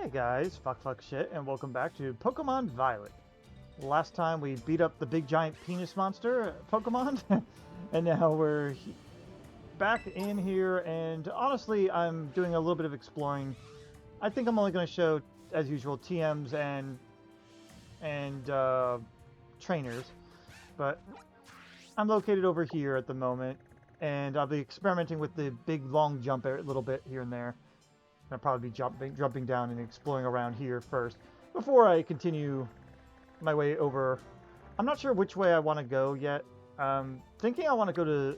Hey guys, fuck shit, and welcome back to Pokemon Violet. Last time we beat up the big giant penis monster Pokemon, and now we're back in here, and honestly, I'm doing a little bit of exploring. I think I'm only going to show, as usual, TMs and trainers, but I'm located over here at the moment, and I'll be experimenting with the big long jump a little bit here and there. I'll probably be jumping down and exploring around here first before I continue my way over. I'm not sure which way I want to go yet. Thinking I want to go to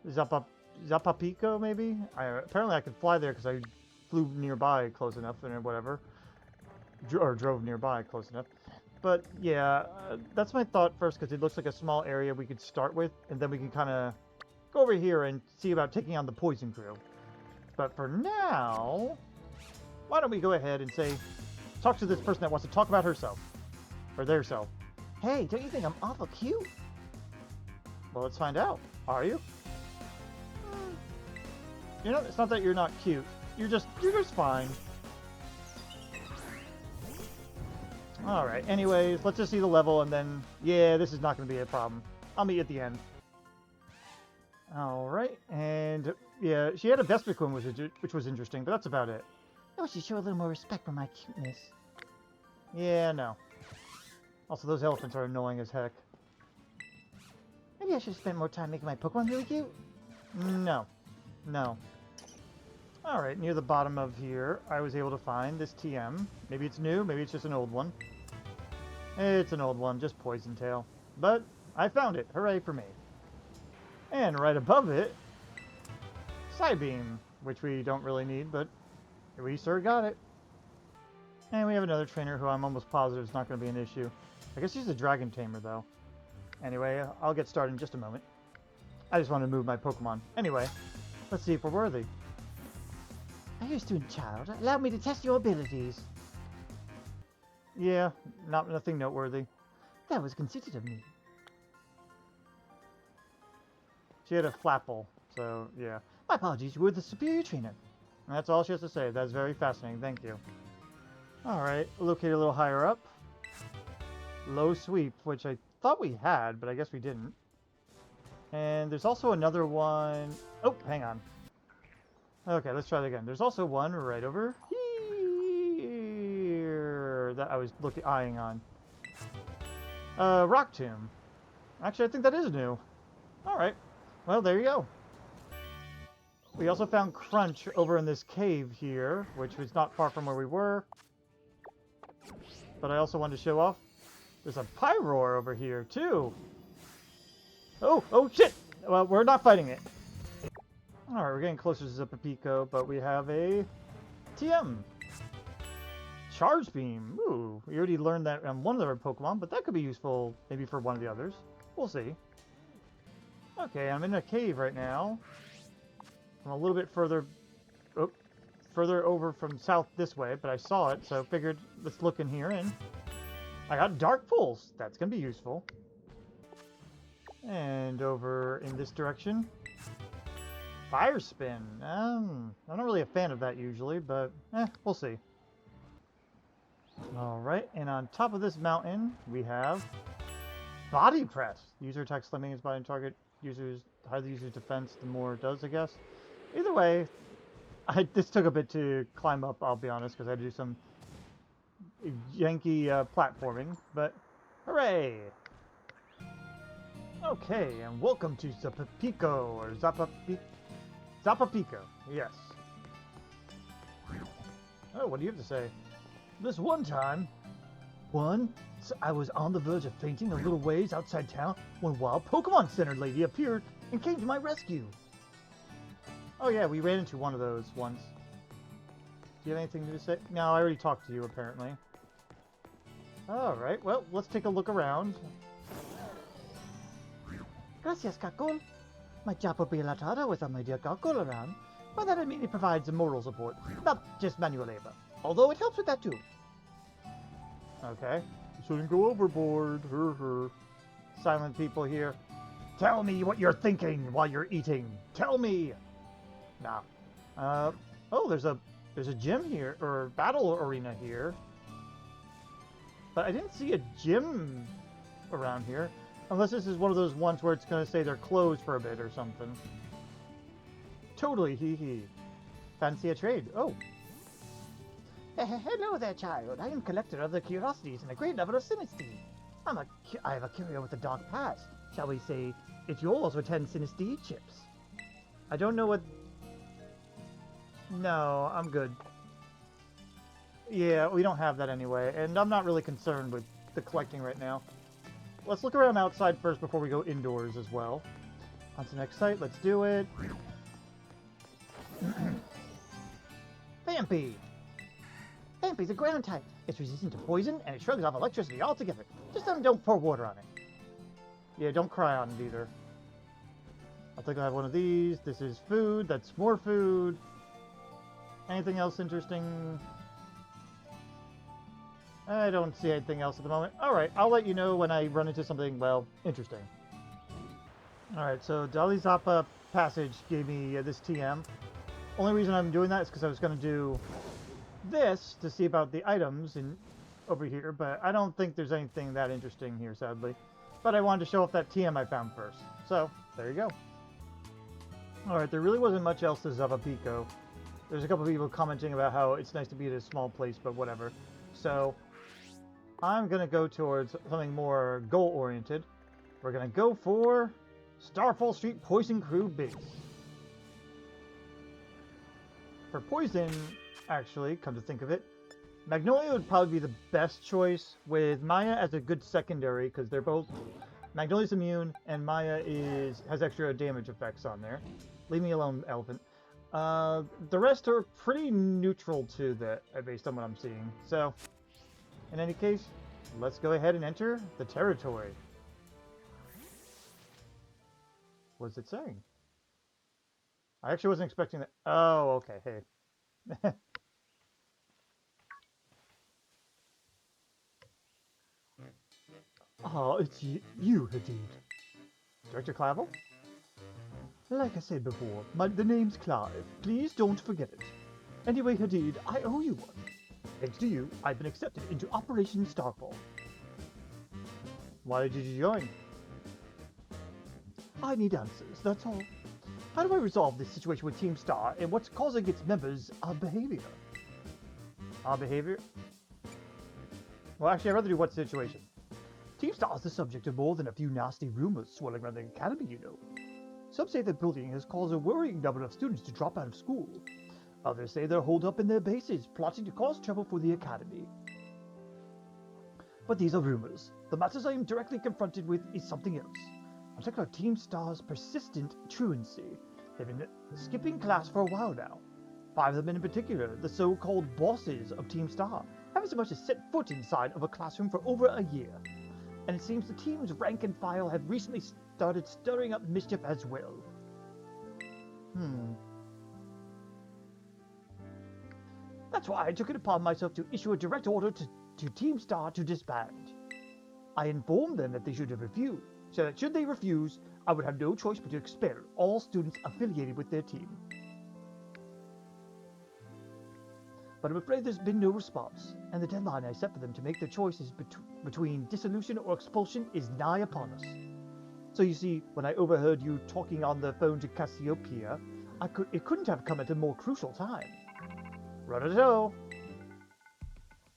Zapapico, maybe? Apparently I can fly there because I flew nearby close enough and whatever. Or drove nearby close enough. But yeah, that's my thought first because it looks like a small area we could start with, and then we can kind of go over here and see about taking on the Poison Crew. But for now, why don't we go ahead and talk to this person that wants to talk about herself. Or their self. Hey, don't you think I'm awful cute? Well, let's find out. Are you? You know, it's not that you're not cute. You're just fine. Alright, anyways, let's just see the level and then, yeah, this is not going to be a problem. I'll meet you at the end. Alright, and yeah, she had a Vespiquen, which was interesting, but that's about it. I wish you'd show a little more respect for my cuteness. Yeah, no. Also, those elephants are annoying as heck. Maybe I should have spent more time making my Pokemon really cute? No. No. Alright, near the bottom of here, I was able to find this TM. Maybe it's new, maybe it's just an old one. It's an old one, just Poison Tail. But I found it. Hooray for me. And right above it, Psybeam, which we don't really need, but we sure got it. And we have another trainer who I'm almost positive is not going to be an issue. I guess he's a Dragon Tamer, though. Anyway, I'll get started in just a moment. I just want to move my Pokemon. Anyway, let's see if we're worthy. Are you a student child? Allow me to test your abilities. Yeah, nothing noteworthy. That was considerate of me. She had a Flapple, so yeah. My apologies, you were the superior trainer. And that's all she has to say. That's very fascinating, thank you. Alright, located a little higher up. Low Sweep, which I thought we had, but I guess we didn't. And there's also another one... Oh, hang on. Okay, let's try that again. There's also one right over here that I was eyeing on. Rock Tomb. Actually, I think that is new. Alright. Well, there you go. We also found Crunch over in this cave here, which was not far from where we were. But I also wanted to show off. There's a Pyroar over here, too. Oh, shit! Well, we're not fighting it. Alright, we're getting closer to Zapapico, but we have a TM. Charge Beam. Ooh, we already learned that on one of our Pokemon, but that could be useful maybe for one of the others. We'll see. Okay, I'm in a cave right now. I'm a little bit further over from south this way, but I saw it, so figured let's look in here, and I got Dark Pulse. That's going to be useful. And over in this direction, Fire Spin. I'm not really a fan of that usually, but we'll see. Alright, and on top of this mountain, we have Body Press. User attacks limiting his body and target. The higher the user's defense, the more it does, I guess. Either way, this took a bit to climb up, I'll be honest, because I had to do some janky platforming, but hooray! Okay, and welcome to Zapapico, or Zapapico, yes. Oh, what do you have to say? This one time, I was on the verge of fainting a little ways outside town when a wild Pokemon Center lady appeared and came to my rescue. Oh yeah, we ran into one of those once. Do you have anything to say? No, I already talked to you apparently. Alright, well, let's take a look around. Gracias, Kakul. My job will be a lot harder without my dear Kakul around, but that immediately provides moral support, not just manual labor. Although it helps with that too. Okay. Shouldn't go overboard. Silent people here. Tell me what you're thinking while you're eating. Tell me. Nah. Oh, there's a There's a gym here, or battle arena here. But I didn't see a gym around here. Unless this is one of those ones where it's going to say they're closed for a bit or something. Totally, hee hee. Fancy a trade? Oh. Hello there, child. I am collector of the curiosities and a great lover of synesty. I have a curio with a dark past. Shall we say, it's yours with 10 synesty chips. I don't know what... No, I'm good. Yeah, we don't have that anyway, and I'm not really concerned with the collecting right now. Let's look around outside first before we go indoors as well. On to the next site, let's do it. Vampy! Vampy's a ground type. It's resistant to poison, and it shrugs off electricity altogether. Just don't pour water on it. Yeah, don't cry on it either. I think I have one of these. This is food. That's more food. Anything else interesting? I don't see anything else at the moment. Alright, I'll let you know when I run into something, well, interesting. Alright, so Dali Zappa Passage gave me this TM. Only reason I'm doing that is because I was going to do this to see about the items over here, but I don't think there's anything that interesting here, sadly. But I wanted to show off that TM I found first. So, there you go. Alright, there really wasn't much else to Zapapico. There's a couple of people commenting about how it's nice to be at a small place, but whatever. So, I'm going to go towards something more goal-oriented. We're going to go for Starfall Street Poison Crew Base. For Poison, actually, come to think of it, Magnolia would probably be the best choice, with Maya as a good secondary, because they're both... Magnolia's immune, and Maya has extra damage effects on there. Leave me alone, Elephant. The rest are pretty neutral to that, based on what I'm seeing. So, in any case, let's go ahead and enter the territory. What's it saying? I actually wasn't expecting that. Oh, okay, hey. Oh, it's you, Hadid. Director Clavel? Like I said before, the name's Clive. Please don't forget it. Anyway, Hadid, I owe you one. Thanks to you, I've been accepted into Operation Starfall. Why did you join? I need answers, that's all. How do I resolve this situation with Team Star and what's causing its members' behavior? Our behavior? Well, actually, I'd rather do what situation. Team Star is the subject of more than a few nasty rumors swirling around the academy, you know. Some say that bullying has caused a worrying number of students to drop out of school. Others say they're holed up in their bases, plotting to cause trouble for the academy. But these are rumors. The matters I am directly confronted with is something else. I'm talking about Team Star's persistent truancy. They've been skipping class for a while now. 5 of them in particular, the so-called bosses of Team Star, haven't so much as set foot inside of a classroom for over a year. And it seems the team's rank and file have recently started stirring up mischief as well. That's why I took it upon myself to issue a direct order to Team Star to disband. I informed them that they should have refused, so that should they refuse, I would have no choice but to expel all students affiliated with their team. But I'm afraid there's been no response, and the deadline I set for them to make their choices between dissolution or expulsion is nigh upon us. So you see, when I overheard you talking on the phone to Cassiopeia, it couldn't have come at a more crucial time. Run-a-do!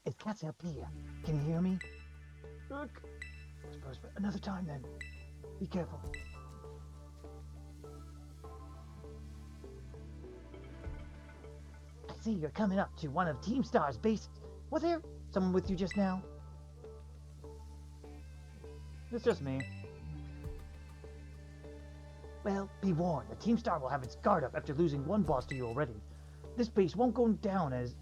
It's Cassiopeia. Can you hear me? Look. I suppose another time then. Be careful. I see you're coming up to one of Team Star's bases. Was there someone with you just now? It's just me. Well, be warned. The Team Star will have its guard up after losing one boss to you already. This base won't go down as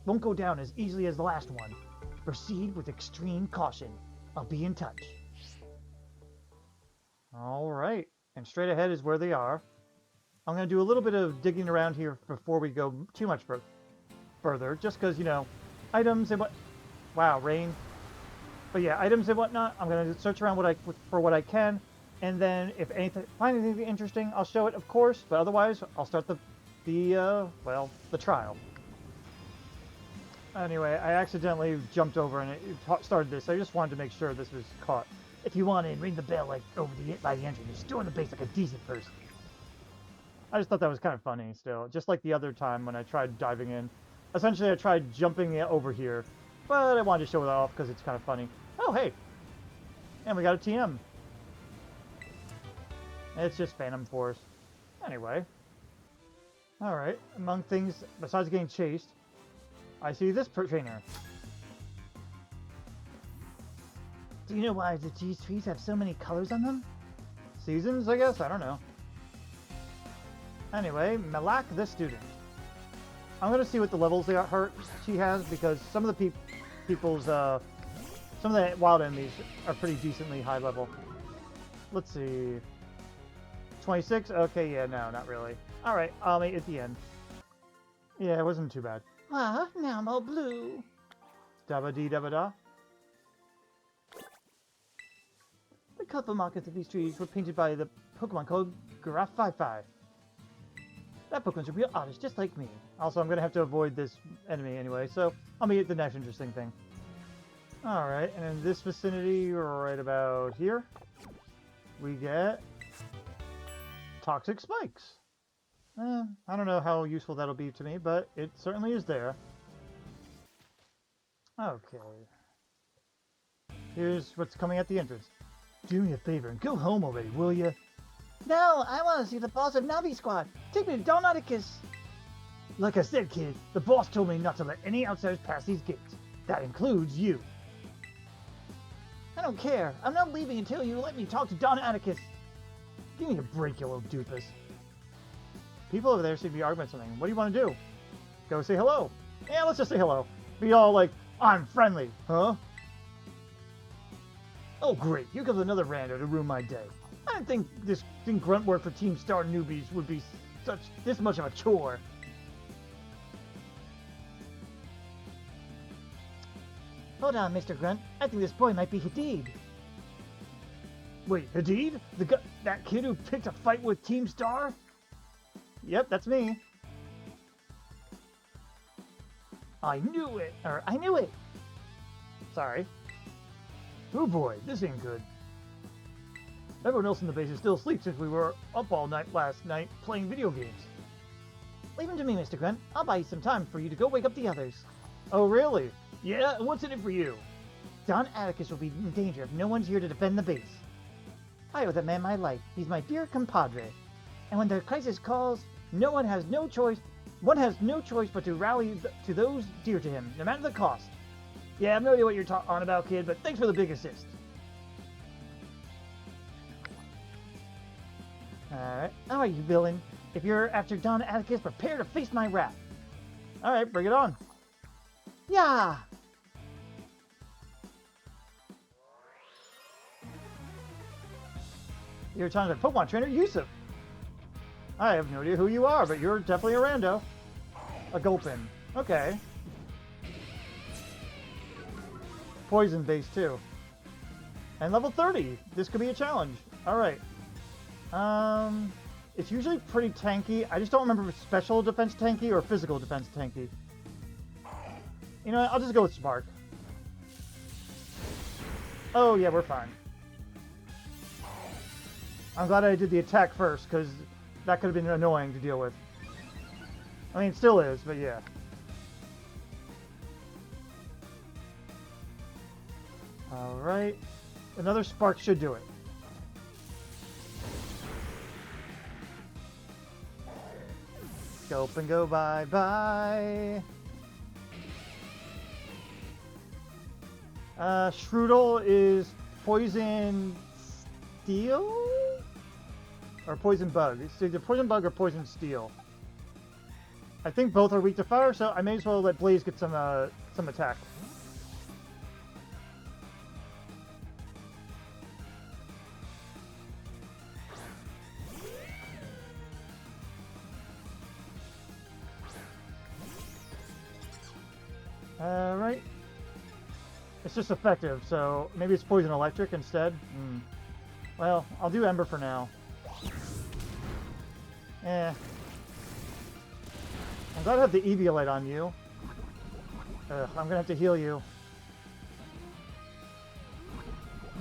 easily as the last one. Proceed with extreme caution. I'll be in touch. All right, and straight ahead is where they are. I'm going to do a little bit of digging around here before we go too much further, just because, you know, items and what... Wow, rain. But yeah, items and whatnot, I'm going to search around for what I can, and then if find anything interesting, I'll show it, of course, but otherwise, I'll start the trial. Anyway, I accidentally jumped over and it started this. I just wanted to make sure this was caught. If you want in, ring the bell like over by the engine. You're still in the base like a decent person. I just thought that was kind of funny still. Just like the other time when I tried diving in. Essentially, I tried jumping over here. But I wanted to show it off because it's kind of funny. Oh, hey. And we got a TM. It's just Phantom Force. Anyway. Alright. Among things, besides getting chased, I see this trainer. Do you know why these trees have so many colors on them? Seasons, I guess? I don't know. Anyway, Malak the student. I'm gonna see what the levels she has, because some of the some of the wild enemies are pretty decently high level. Let's see. 26? Okay, yeah, no, not really. Alright, I'll meet at the end. Yeah, it wasn't too bad. Ah, now I'm all blue. Dabba-dee-dabba-da. The colorful markings of these trees were painted by the Pokemon called Graphify. That Pokemon's a real artist, just like me. Also, I'm going to have to avoid this enemy anyway, so I'll meet at the next interesting thing. Alright, and in this vicinity, right about here, we get Toxic Spikes. I don't know how useful that'll be to me, but it certainly is there. Okay. Here's what's coming at the entrance. Do me a favor and go home already, will ya? No, I want to see the boss of Navi Squad. Take me to Don Atticus. Like I said, kid, the boss told me not to let any outsiders pass these gates. That includes you. I don't care. I'm not leaving until you let me talk to Don Atticus. Give me a break, you little doofus. People over there seem to be arguing something. What do you want to do? Go say hello. Yeah, let's just say hello. Be all like, I'm friendly. Huh? Oh, great. Here comes another rando to ruin my day. I didn't think this grunt work for Team Star newbies would be this much of a chore. Hold on, Mr. Grunt. I think this boy might be Hadid. Wait, Hadid? That kid who picked a fight with Team Star? Yep, that's me. I knew it! I knew it! Sorry. Oh boy, this ain't good. Everyone else in the base is still asleep since we were up all night last night playing video games. Leave him to me, Mr. Grunt. I'll buy you some time for you to go wake up the others. Oh, really? Yeah, and what's in it for you? Don Atticus will be in danger if no one's here to defend the base. I owe that man my life. He's my dear compadre. And when the crisis calls, one has no choice but to rally to those dear to him, no matter the cost. Yeah, I have no idea what you're on about, kid, but thanks for the big assist. Alright, you villain. If you're after Don Atticus, prepare to face my wrath. Alright, bring it on. Yeah! You're talking to Pokemon trainer Yusuf. I have no idea who you are, but you're definitely a rando. A Gulpin. Okay. Poison base too. And level 30. This could be a challenge. Alright. It's usually pretty tanky. I just don't remember if it's special defense tanky or physical defense tanky. You know what? I'll just go with Spark. Oh yeah, we're fine. I'm glad I did the attack first, because that could have been annoying to deal with. I mean, it still is, but yeah. Alright. Another Spark should do it. Scope and go bye-bye. Shroodle is Poison Steel? Or Poison Bug. It's either Poison Bug or Poison Steel. I think both are weak to fire, so I may as well let Blaze get some attack. Alright. It's just effective, so maybe it's Poison Electric instead. Well, I'll do Ember for now. I'm glad I have the Eviolite on you. Ugh, I'm gonna have to heal you.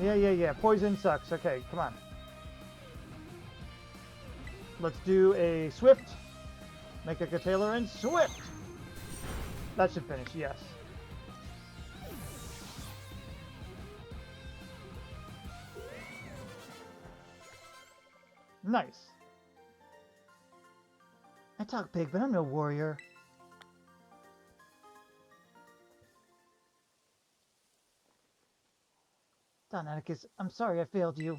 Yeah. Poison sucks. Okay, come on. Let's do a Swift. Make a Taylor and Swift! That should finish, yes. Nice. I talk big, but I'm no warrior. Don Atticus, I'm sorry I failed you.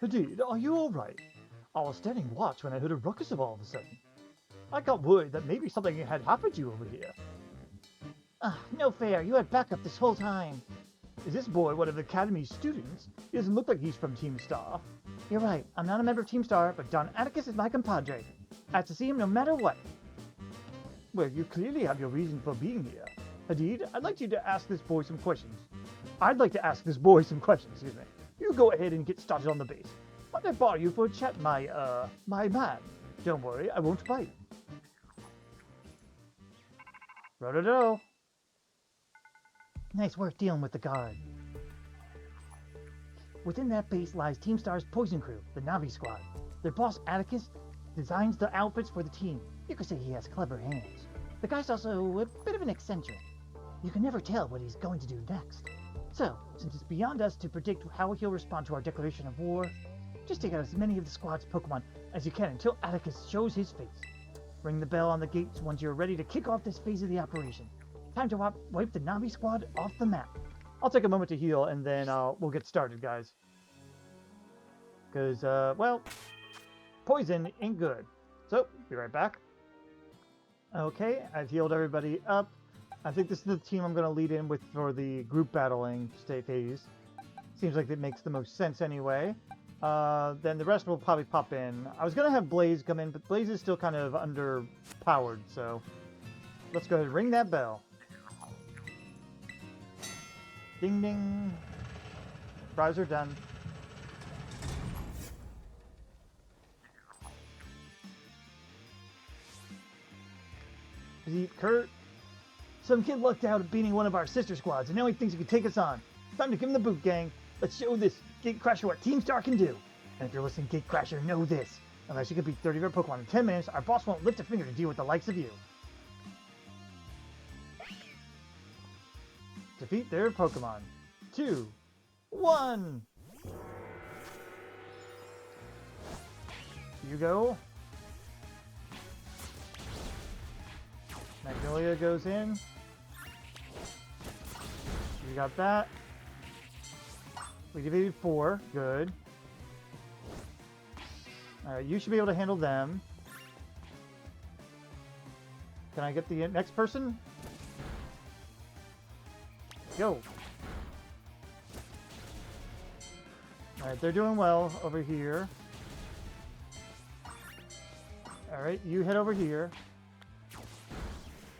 Hadid, are you alright? I was standing watch when I heard a ruckus all of a sudden. I got worried that maybe something had happened to you over here. No fair, you had backup this whole time. Is this boy one of the Academy's students? He doesn't look like he's from Team Star. You're right, I'm not a member of Team Star, but Don Atticus is my compadre. I have to see him no matter what. Well, you clearly have your reason for being here. Hadid, I'd like you to ask this boy some questions. Excuse me. You go ahead and get started on the base. Might I borrow you for a chat, my man? Don't worry, I won't bite. Ro-do-do. Nice work dealing with the guard. Within that base lies Team Star's Poison Crew, the Navi Squad. Their boss, Atticus, designs the outfits for the team. You could say he has clever hands. The guy's also a bit of an eccentric. You can never tell what he's going to do next. So, since it's beyond us to predict how he'll respond to our declaration of war, just take out as many of the squad's Pokemon as you can until Atticus shows his face. Ring the bell on the gates once you're ready to kick off this phase of the operation. Time to wipe the Navi squad off the map. I'll take a moment to heal and then we'll get started, guys. Because, well, poison ain't good. So, be right back. Okay, I've healed everybody up. I think this is the team I'm going to lead in with for the group battling phase. Seems like it makes the most sense anyway. Then the rest will probably pop in. I was going to have Blaze come in, but Blaze is still kind of underpowered, so let's go ahead and ring that bell. Ding ding. Browser done. Beat Kurt. Some kid lucked out at beating one of our sister squads, and now he thinks he can take us on. Time to give him the boot, gang. Let's show this Gatecrasher what Team Star can do. And if you're listening, Gatecrasher, know this. Unless you can beat 30 of our Pokemon in 10 minutes, our boss won't lift a finger to deal with the likes of you. Defeat their Pokemon. 2, 1. You go. Magnolia goes in. You got that. We defeated 4. Good. Alright, you should be able to handle them. Can I get the next person? Go. Alright, they're doing well over here. Alright, you head over here.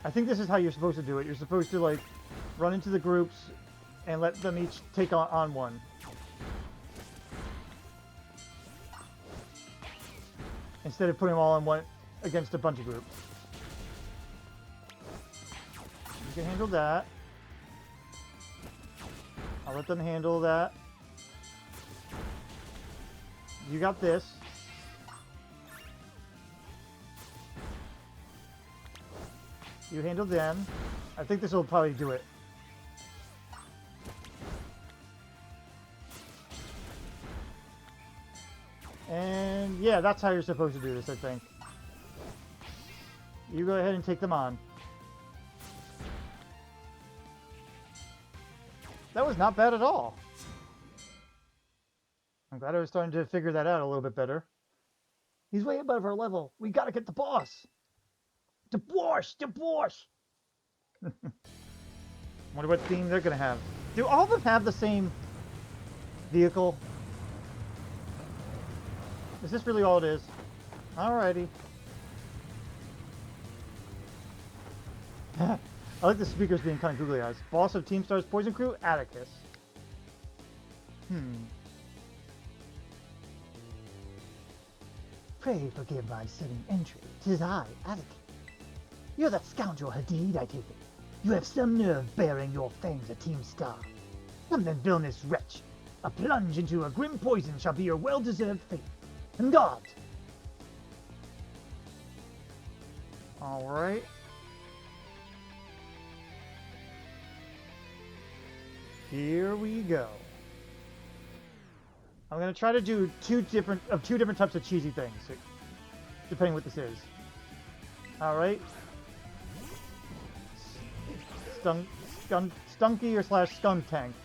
I think this is how you're supposed to do it. You're supposed to, like, run into the groups and let them each take on one. Instead of putting them all in one against a bunch of groups. You can handle that. I'll let them handle that. You got this. You handle them. I think this will probably do it. And yeah, that's how you're supposed to do this, I think. You go ahead and take them on. That was not bad at all. I'm glad I was starting to figure that out a little bit better. He's way above our level. We gotta get the boss. The boss! The boss! Wonder what theme they're gonna have. Do all of them have the same vehicle? Is this really all it is? Alrighty. I like the speakers being kind of googly eyes. Boss of Team Star's Poison Crew, Atticus. Pray forgive my sudden entry. 'Tis I, Atticus. You're that scoundrel Hadid, I take it. You have some nerve bearing your fangs at Team Star. Come then, villainous wretch. A plunge into a grim poison shall be your well-deserved fate. And God! Alright. Here we go. I'm gonna try to do two different types of cheesy things, depending what this is. Alright. Stunky or slash skunk tank.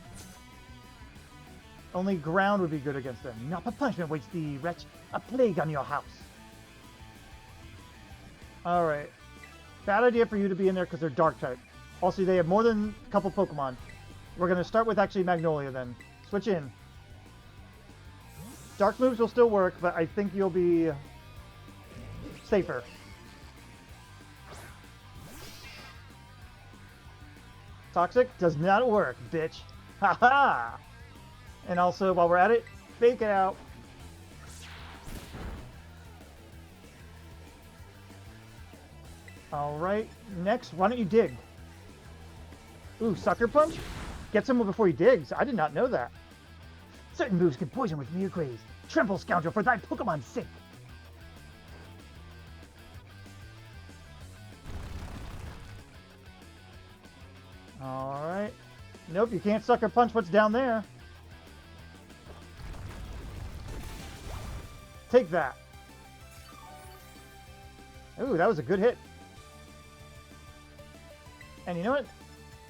Only ground would be good against them. Not a punishment waits thee, wretch. A plague on your house. Alright. Bad idea for you to be in there because they're dark type. Also, they have more than a couple Pokemon. We're going to start with actually Magnolia then. Switch in. Dark moves will still work, but I think you'll be safer. Toxic does not work, bitch. Haha! And also, while we're at it, fake it out. Alright, next, why don't you dig? Ooh, Sucker Punch? Gets him before he digs. I did not know that. Certain moves can poison with mere graze. Tremble, scoundrel, for thy Pokemon's sake. Alright. Nope, you can't Sucker Punch what's down there. Take that. Ooh, that was a good hit. And you know what?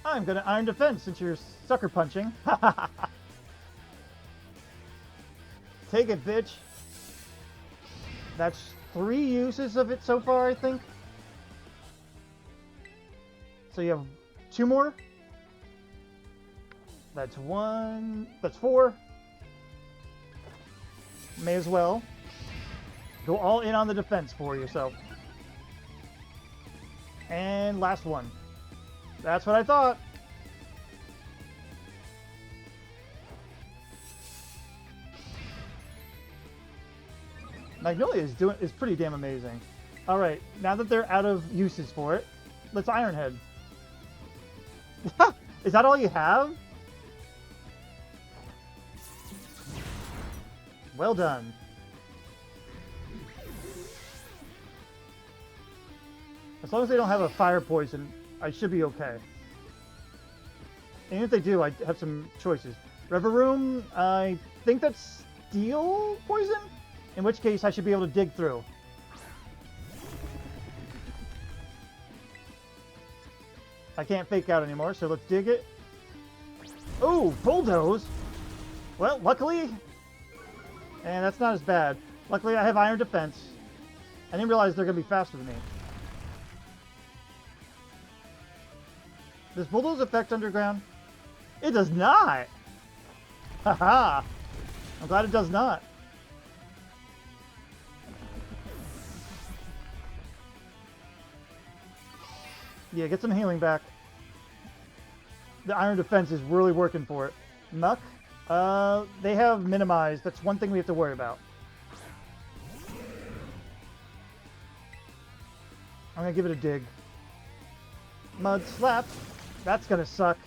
I'm gonna Iron Defense since you're Sucker Punching. Take it, bitch. That's 3 uses of it so far, I think. So you have 2 more. That's 1. That's 4. May as well go all in on the defense for yourself. And last one. That's what I thought. Magnolia is pretty damn amazing. All right, now that they're out of uses for it, let's Iron Head. Is that all you have? Well done. As long as they don't have a fire poison, I should be okay. And if they do, I have some choices. Reveroom, I think that's steel poison? In which case, I should be able to dig through. I can't fake out anymore, so let's dig it. Oh, Bulldoze! Well, luckily... And that's not as bad. Luckily, I have Iron Defense. I didn't realize they're going to be faster than me. Does Bulldoze affect Underground? It does not! Haha! I'm glad it does not. Yeah, get some healing back. The Iron Defense is really working for it. Muck? They have minimized. That's one thing we have to worry about. I'm gonna give it a dig. Mud Slap. That's gonna suck.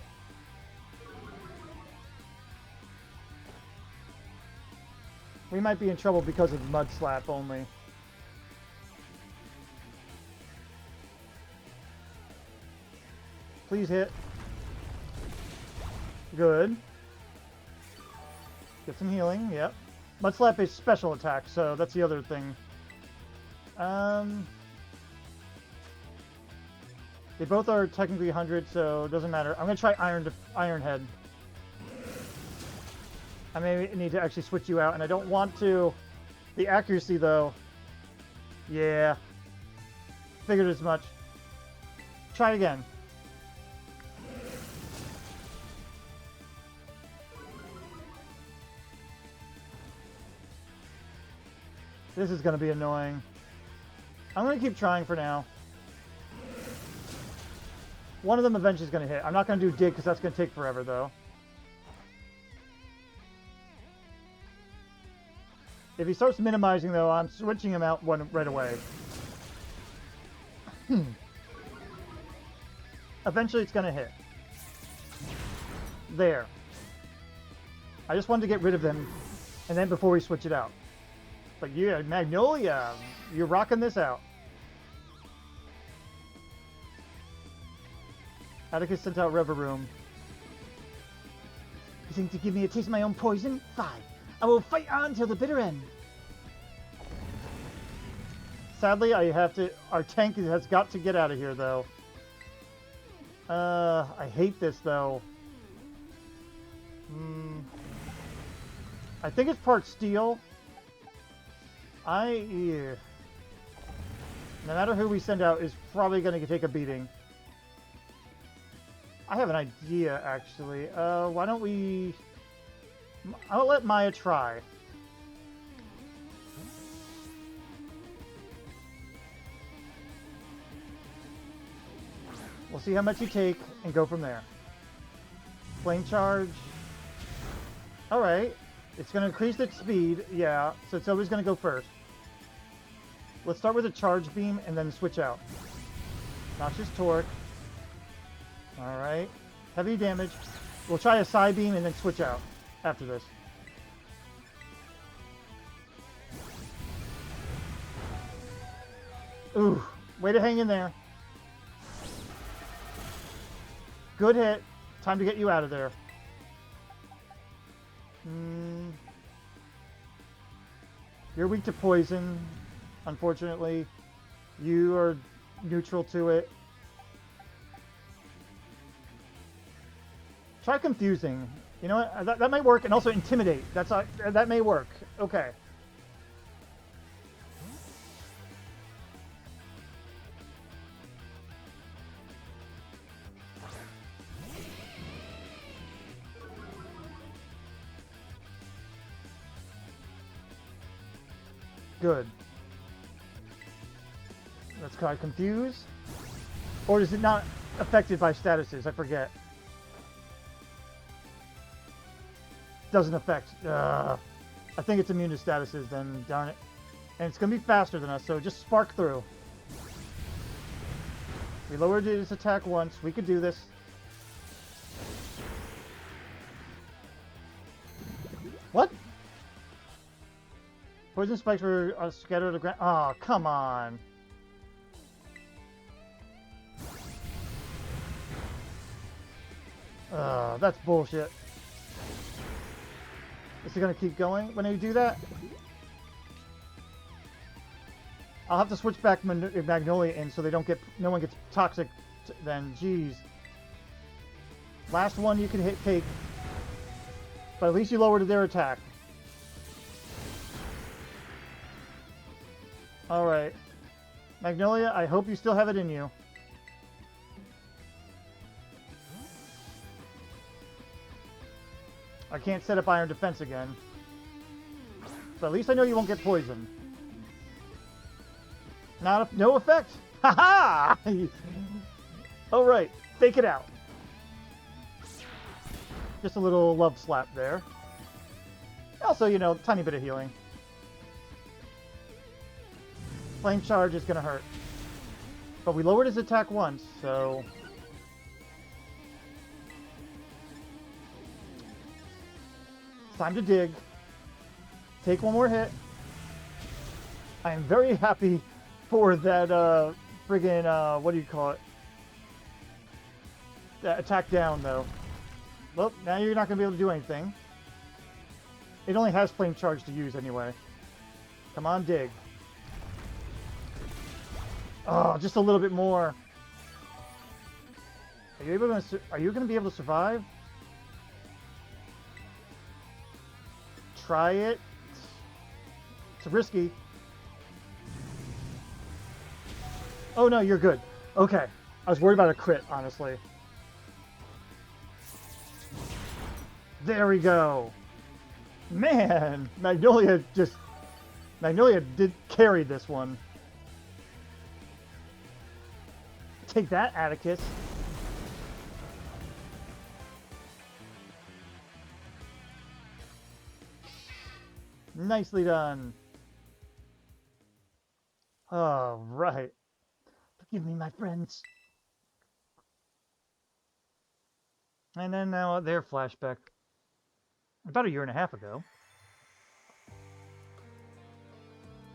We might be in trouble because of Mud Slap only. Please hit. Good. Get some healing, yep. Mud Slap is special attack, so that's the other thing. They both are technically 100, so it doesn't matter. I'm going to try Iron Head. I may need to actually switch you out, and I don't want to. The accuracy, though. Yeah. Figured as much. Try it again. This is going to be annoying. I'm going to keep trying for now. One of them eventually is going to hit. I'm not going to do dig because that's going to take forever, though. If he starts minimizing, though, I'm switching him out right away. eventually it's going to hit. There. I just wanted to get rid of them, and then before we switch it out. But yeah, Magnolia, you're rocking this out. Atticus sent out Reveroom. You think to give me a taste of my own poison? Fine. I will fight on till the bitter end. Sadly, I have to... Our tank has got to get out of here, though. I hate this, though. I think it's part steel. No matter who we send out is probably going to take a beating. I have an idea, actually. Why don't we... I'll let Maya try. We'll see how much you take and go from there. Flame charge. Alright. It's going to increase its speed. Yeah, so it's always going to go first. Let's start with a charge beam and then switch out. Noxious torque. Alright. Heavy damage. We'll try a side beam and then switch out after this. Ooh. Way to hang in there. Good hit. Time to get you out of there. You're weak to poison, unfortunately. You are neutral to it. Try confusing. You know what? That might work, and also intimidate. That may work. Okay. Good. Let's try confuse. Or is it not affected by statuses? I forget. Doesn't affect. I think it's immune to statuses then, darn it. And it's going to be faster than us, so just spark through. We lowered his attack once. We could do this. What? Poison spikes were scattered to the ground. Oh, come on. That's bullshit. Is he gonna keep going when you do that? I'll have to switch back Magnolia in so they don't get, no one gets toxic then. Jeez. Last one you can take. But at least you lowered their attack. Alright. Magnolia, I hope you still have it in you. I can't set up Iron Defense again. But at least I know you won't get poisoned. No effect! Haha! Alright, fake it out. Just a little love slap there. Also, you know, tiny bit of healing. Flame charge is gonna hurt. But we lowered his attack once, so... Time to dig. Take one more hit. I am very happy for that, friggin', what do you call it? That attack down, though. Well, now you're not gonna be able to do anything. It only has flame charge to use anyway. Come on, dig. Oh, just a little bit more. Are you gonna be able to survive? Try it. It's risky. Oh no, you're good. Okay. I was worried about a crit, honestly. There we go. Man, Magnolia did carry this one. Take that, Atticus. Nicely done. All right. Forgive me, my friends. And then now their flashback. About a year and a half ago.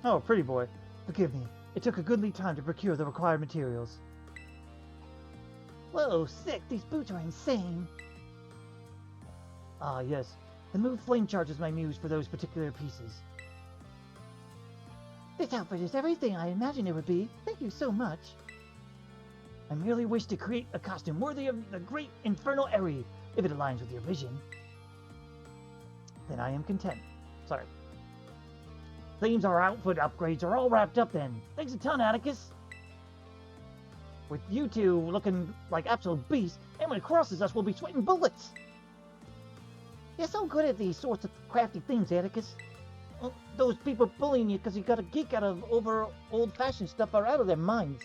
Oh, pretty boy. Forgive me. It took a goodly time to procure the required materials. Whoa, sick. These boots are insane. Ah, yes. The move flame charge is my muse for those particular pieces. This outfit is everything I imagined it would be. Thank you so much. I merely wish to create a costume worthy of the great infernal Eri, if it aligns with your vision. Then I am content. Sorry. Themes our outfit upgrades are all wrapped up then. Thanks a ton, Atticus. With you two looking like absolute beasts, and when it crosses us, we'll be sweating bullets. You're so good at these sorts of crafty things, Atticus. Well, those people bullying you because you got a geek out of over old-fashioned stuff are out of their minds.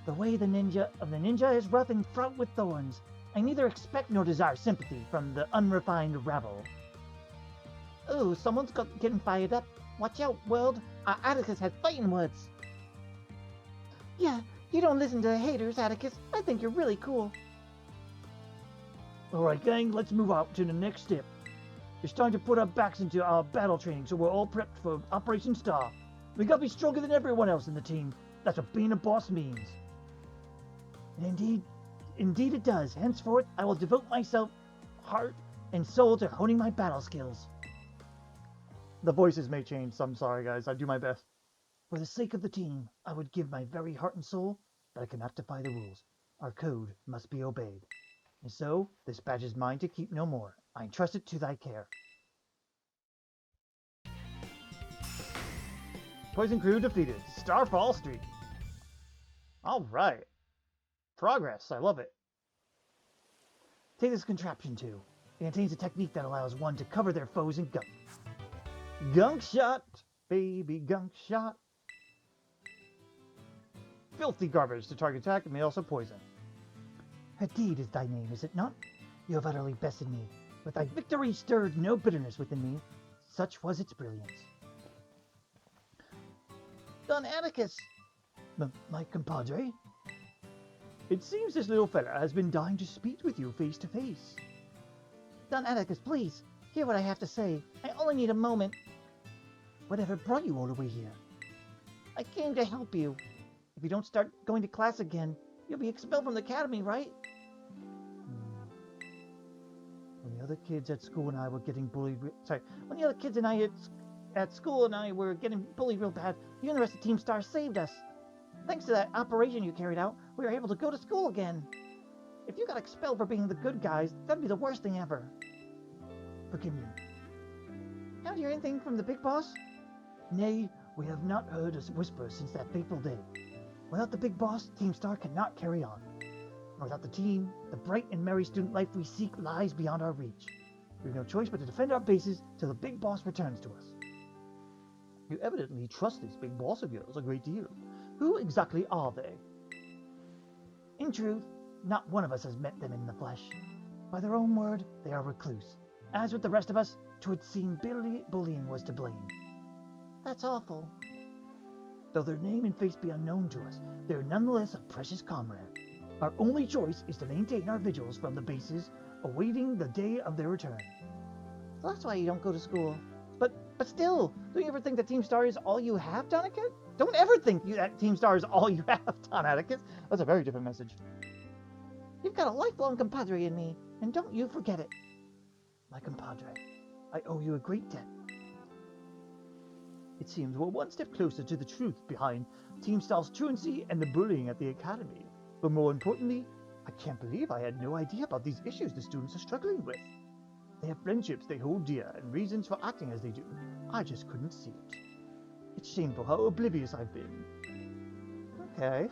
The way the ninja is rough and fraught with thorns. I neither expect nor desire sympathy from the unrefined rabble. Oh, someone's getting fired up. Watch out, world. Our Atticus has fighting words. Yeah, you don't listen to the haters, Atticus. I think you're really cool. Alright, gang, let's move out to the next step. It's time to put our backs into our battle training so we're all prepped for Operation Star. We gotta be stronger than everyone else in the team. That's what being a boss means. And indeed it does. Henceforth, I will devote myself, heart, and soul to honing my battle skills. The voices may change, so I'm sorry, guys. I do my best. For the sake of the team, I would give my very heart and soul, but I cannot defy the rules. Our code must be obeyed. And so, this badge is mine to keep no more. I entrust it to thy care. Poison crew defeated. Starfall Street. Alright. Progress. I love it. Take this contraption too. It contains a technique that allows one to cover their foes in gunk. Gunk shot. Baby gunk shot. Filthy garbage to target attack and may also poison. Hadid is thy name, is it not? You have utterly bested me. But thy victory stirred no bitterness within me. Such was its brilliance. Don Atticus! My compadre? It seems this little fella has been dying to speak with you face to face. Don Atticus, please, hear what I have to say. I only need a moment. Whatever brought you all the way here? I came to help you. If you don't start going to class again, you'll be expelled from the academy, right? When the other kids at school and I were getting bullied... When the other kids and I at school and I were getting bullied real bad, you and the rest of Team Star saved us. Thanks to that operation you carried out, we were able to go to school again. If you got expelled for being the good guys, that'd be the worst thing ever. Forgive me. Have you heard anything from the big boss? Nay, we have not heard a whisper since that fateful day. Without the big boss, Team Star cannot carry on. Without the team, the bright and merry student life we seek lies beyond our reach. We have no choice but to defend our bases till the big boss returns to us. You evidently trust this big boss of yours a great deal. Who exactly are they? In truth, not one of us has met them in the flesh. By their own word, they are recluse. As with the rest of us, 'twould seem bullying was to blame. That's awful. Though their name and face be unknown to us, they are nonetheless a precious comrade. Our only choice is to maintain our vigils from the bases, awaiting the day of their return. So that's why you don't go to school. But still, don't you ever think that Team Star is all you have, Don Atticus? Don't ever think that Team Star is all you have, Don Atticus. That's a very different message. You've got a lifelong compadre in me, and don't you forget it. My compadre, I owe you a great debt. It seems we're one step closer to the truth behind Team Star's truancy and the bullying at the academy. But more importantly, I can't believe I had no idea about these issues the students are struggling with. They have friendships they hold dear and reasons for acting as they do. I just couldn't see it. It's shameful how oblivious I've been. Okay.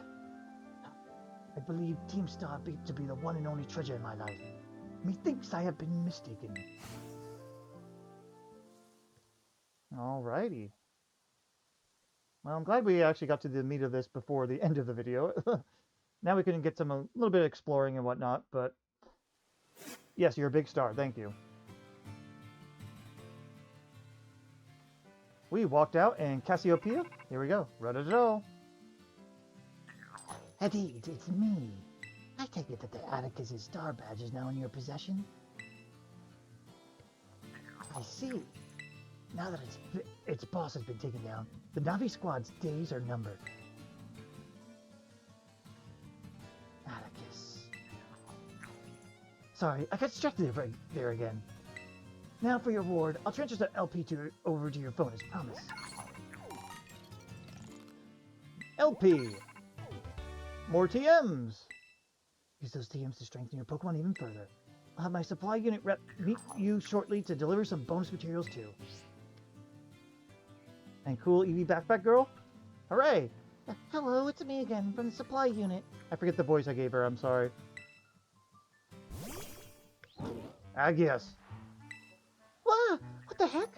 I believe Team Star to be the one and only treasure in my life. Methinks I have been mistaken. Alrighty. Well, I'm glad we actually got to the meat of this before the end of the video. Now we can get a little bit of exploring and whatnot, but yes, you're a big star. Thank you. We walked out, and Cassiopeia, here we go. Run it all. Hadid, it's me. I I take it that the Atticus' star badge is now in your possession? I see. Now that its boss has been taken down, the Navi squad's days are numbered. Atticus. Sorry, I got distracted there again. Now for your reward, I'll transfer the LP over to your phone as promised. LP. More TMs. Use those TMs to strengthen your Pokemon even further. I'll have my supply unit rep meet you shortly to deliver some bonus materials too. And cool Eevee Backpack Girl? Hooray! Hello, it's me again from the supply unit. I forget the voice I gave her, I'm sorry. Atticus. What the heck?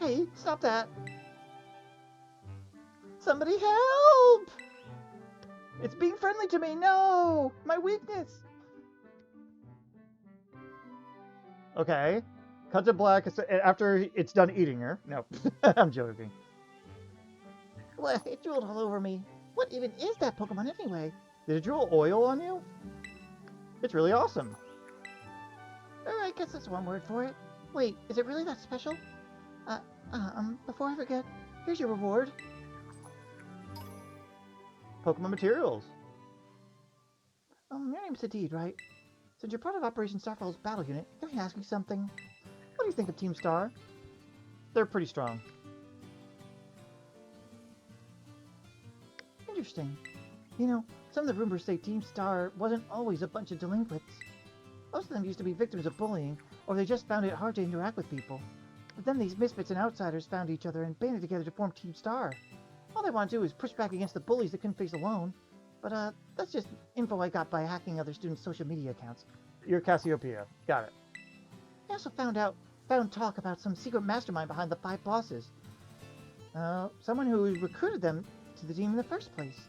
Hey, stop that. Somebody help! It's being friendly to me, no! My weakness! Okay. Cut to black after it's done eating her. No, I'm joking. Well, it drooled all over me. What even is that Pokemon anyway? Did it drool oil on you? It's really awesome. I guess that's one word for it. Wait, is it really that special? Before I forget, here's your reward. Pokemon materials. Your name's Hadid, right? Since you're part of Operation Starfall's battle unit, can I ask you something? What do you think of Team Star? They're pretty strong. Interesting. You know, some of the rumors say Team Star wasn't always a bunch of delinquents. Most of them used to be victims of bullying, or they just found it hard to interact with people. But then these misfits and outsiders found each other and banded together to form Team Star. All they want to do is push back against the bullies they couldn't face alone. But that's just info I got by hacking other students' social media accounts. You're Cassiopeia. Got it. I also found talk about some secret mastermind behind the 5 bosses. Someone who recruited them to the team in the first place.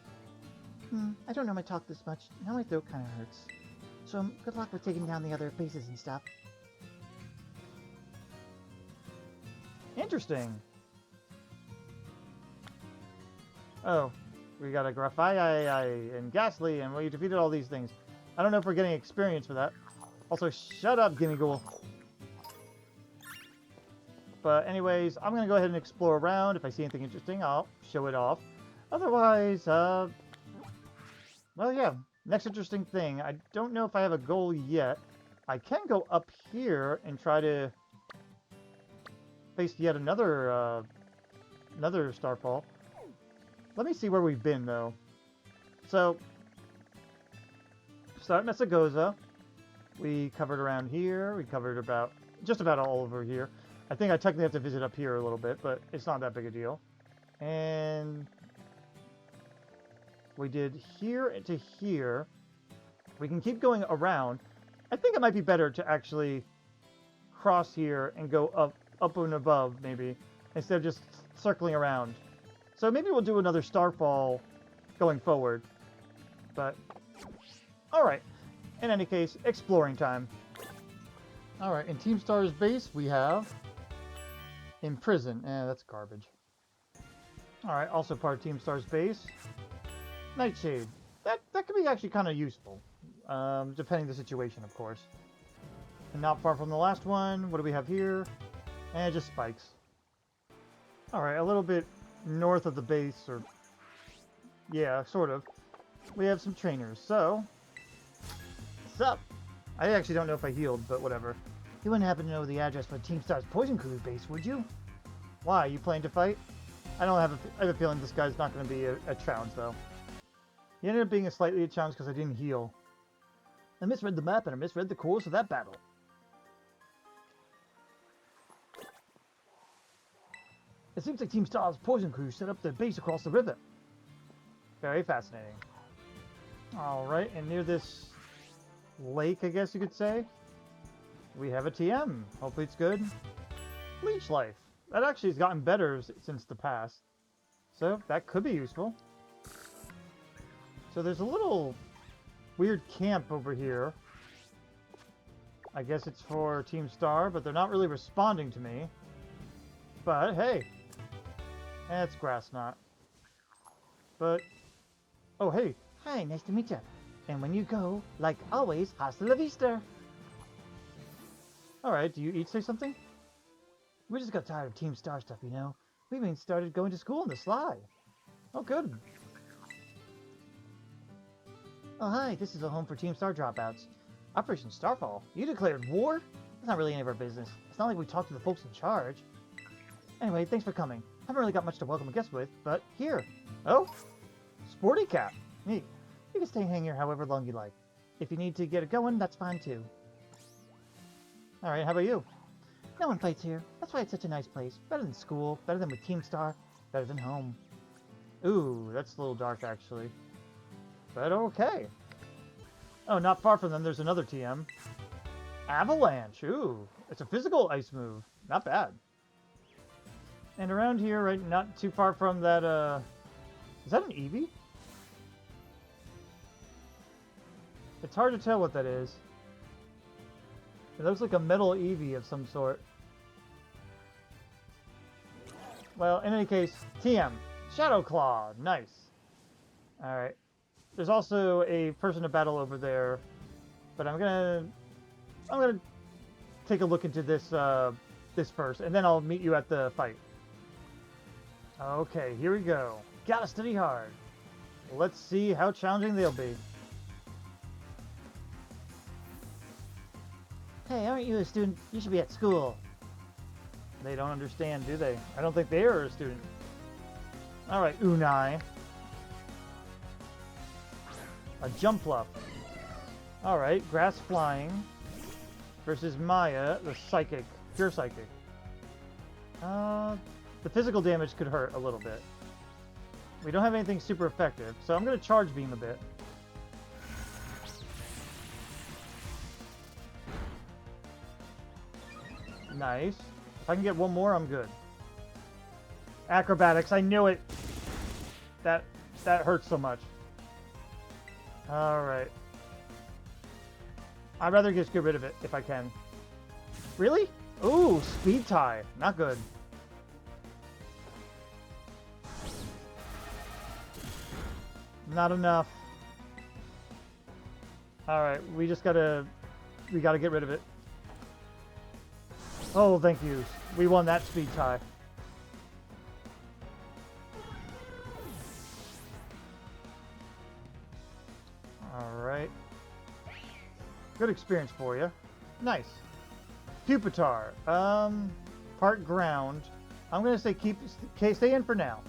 I don't normally talk this much. Now my throat kind of hurts. So good luck with taking down the other faces and stuff. Interesting. Oh, we got a Grafai and Ghastly, and we defeated all these things. I don't know if we're getting experience for that. Also, shut up, Gimme Ghoul. But anyways, I'm going to go ahead and explore around. If I see anything interesting, I'll show it off. Otherwise, well, yeah. Next interesting thing. I don't know if I have a goal yet. I can go up here and try to face yet another Starfall. Let me see where we've been, though. So, start Messagoza. We covered around here. We covered just about all over here. I think I technically have to visit up here a little bit, but it's not that big a deal. And we did here to here. We can keep going around. I think it might be better to actually cross here and go up and above, maybe, instead of just circling around. So maybe we'll do another Starfall going forward. But, alright. In any case, exploring time. Alright, in Team Star's base, we have Imprison. That's garbage. Alright, also part of Team Star's base. Nightshade. That could be actually kind of useful. Depending the situation, of course. And not far from the last one, what do we have here? Just spikes. Alright, a little bit north of the base, or... yeah, sort of. We have some trainers, so... what's up? I actually don't know if I healed, but whatever. You wouldn't happen to know the address for Team Star's Poison Crew base, would you? Why? You planning to fight? I have a feeling this guy's not going to be a challenge, though. He ended up being slightly a challenge because I didn't heal. I misread the map and I misread the course of that battle. It seems like Team Star's Poison Crew set up their base across the river. Very fascinating. Alright, and near this lake, I guess you could say, we have a TM. Hopefully it's good. Leech Life. That actually has gotten better since the past. So, that could be useful. So there's a little weird camp over here. I guess it's for Team Star, but they're not really responding to me. But, hey. It's Grass Knot. But, Oh, hey. Hi, nice to meet you. And when you go, like always, hasta la vista. Alright, do you each say something? We just got tired of Team Star stuff, you know. We even started going to school on the sly. Oh, good. Oh, hi, this is a home for Team Star dropouts. Operation Starfall? You declared war? That's not really any of our business. It's not like we talked to the folks in charge. Anyway, thanks for coming. Haven't really got much to welcome a guest with, but here. Oh, sporty cat. Neat. You can stay and hang here however long you like. If you need to get it going, that's fine too. Alright, how about you? No one fights here. That's why it's such a nice place. Better than school, better than with Team Star, better than home. Ooh, that's a little dark, actually. But okay. Oh, not far from them, there's another TM. Avalanche. Ooh, it's a physical ice move. Not bad. And around here, right, not too far from that, is that an Eevee? It's hard to tell what that is. It looks like a metal Eevee of some sort. Well, in any case, TM. Shadow Claw. Nice. Alright. There's also a person to battle over there. But I'm gonna take a look into this this first, and then I'll meet you at the fight. Okay, here we go. Gotta study hard. Let's see how challenging they'll be. Hey, aren't you a student? You should be at school. They don't understand, do they? I don't think they are a student. Alright, Unai. A Jumpluff. Alright, Grass Flying. Versus Maya, the Psychic. Pure Psychic. The physical damage could hurt a little bit. We don't have anything super effective, so I'm going to Charge Beam a bit. Nice. If I can get one more, I'm good. Acrobatics, I knew it! That hurts so much. Alright. I'd rather just get rid of it if I can. Really? Ooh, Speed Tie. Not good. Not enough. Alright, we gotta get rid of it. Oh, thank you. We won that Speed Tie. Alright. Good experience for you. Nice. Pupitar. Part ground. I'm gonna say stay in for now.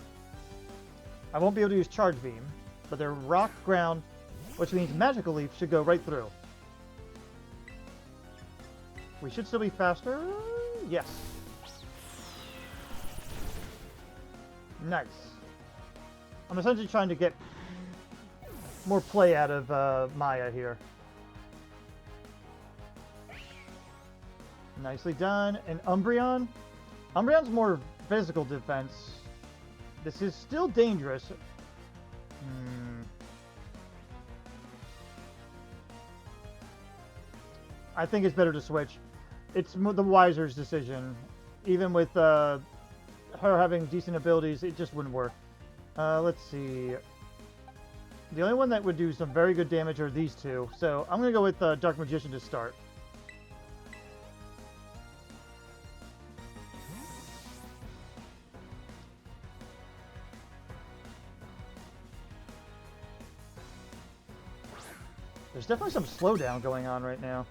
I won't be able to use Charge Beam, but they're rock ground, which means Magical Leaf should go right through. We should still be faster. Yes. Nice. I'm essentially trying to get more play out of Maya here. Nicely done. And Umbreon? Umbreon's more physical defense. This is still dangerous. I think it's better to switch. It's the wiser's decision. Even with her having decent abilities, it just wouldn't work. Let's see. The only one that would do some very good damage are these two. So I'm going to go with Dark Magician to start. There's definitely some slowdown going on right now.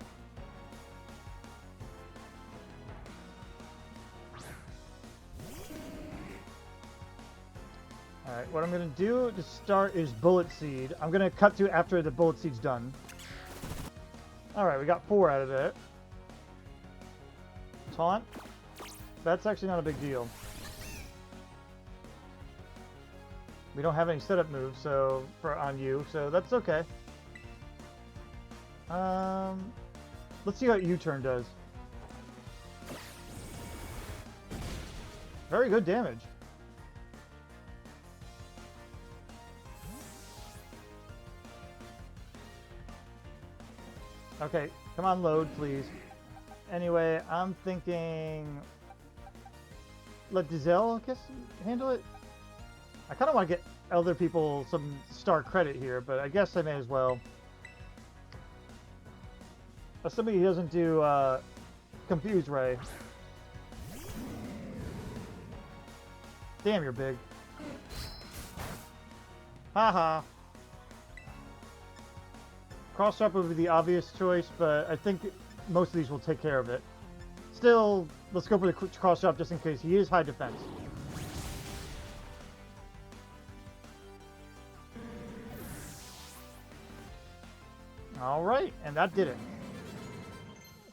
Alright, what I'm going to do to start is Bullet Seed. I'm going to cut to after the Bullet Seed's done. Alright, we got 4 out of it. Taunt. That's actually not a big deal. We don't have any setup moves on you, so that's okay. Let's see how U-turn does. Very good damage. Okay, come on, load, please. Anyway, I'm thinking... Let Dizel handle it? I kind of want to get other people some star credit here, but I guess I may as well. Assuming he doesn't do Confuse Ray. Damn, you're big. Haha. Cross up would be the obvious choice, but I think most of these will take care of it. Still, let's go for the cross up just in case. He is high defense. Alright, and that did it.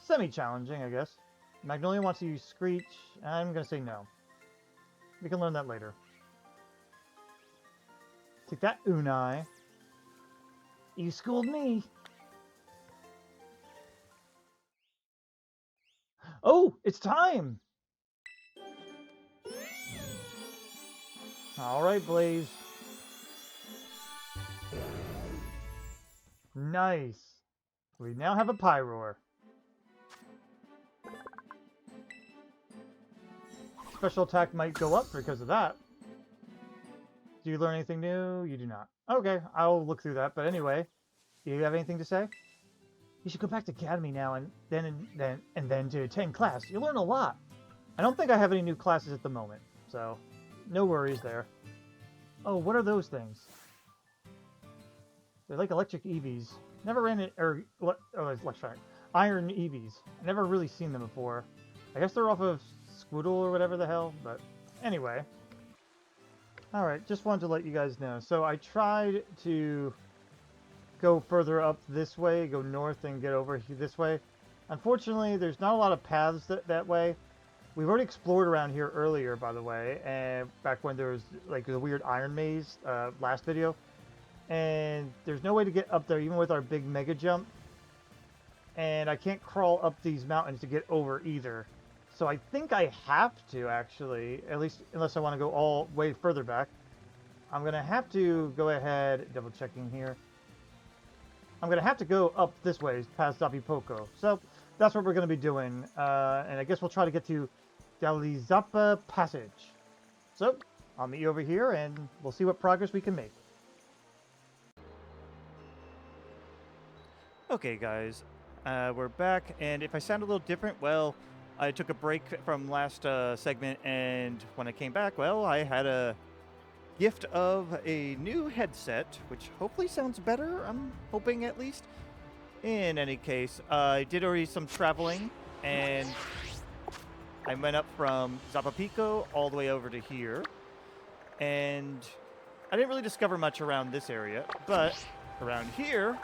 Semi-challenging, I guess. Magnolia wants to use Screech. I'm going to say no. We can learn that later. Take that, Unai. You schooled me. Oh, it's time! Alright, Blaze. Nice. We now have a Pyroar. Special attack might go up because of that. Do you learn anything new? You do not. Okay, I'll look through that. But anyway, do you have anything to say? You should go back to Academy now and then to attend class. You'll learn a lot. I don't think I have any new classes at the moment, so no worries there. Oh, what are those things? They're like electric EVs. Never ran it, or it's electronic. Iron EVs. Never really seen them before. I guess they're off of Squirtle or whatever the hell, but anyway. Alright, just wanted to let you guys know. So I tried to go further up this way, go north and get over this way. Unfortunately, there's not a lot of paths that way. We've already explored around here earlier, by the way, and back when there was like the weird iron maze last video. And there's no way to get up there, even with our big mega jump. And I can't crawl up these mountains to get over either. So I think I have to, actually, at least unless I want to go all way further back. I'm going to have to go ahead, double checking here. I'm going to have to go up this way past Zapapico. So that's what we're going to be doing. And I guess we'll try to get to Dalizapa Passage. So I'll meet you over here and we'll see what progress we can make. Okay, guys, we're back, and if I sound a little different, well, I took a break from last segment, and when I came back, well, I had a gift of a new headset, which hopefully sounds better, I'm hoping at least. In any case, I did already some traveling, and I went up from Zapapico all the way over to here, and I didn't really discover much around this area, but around here,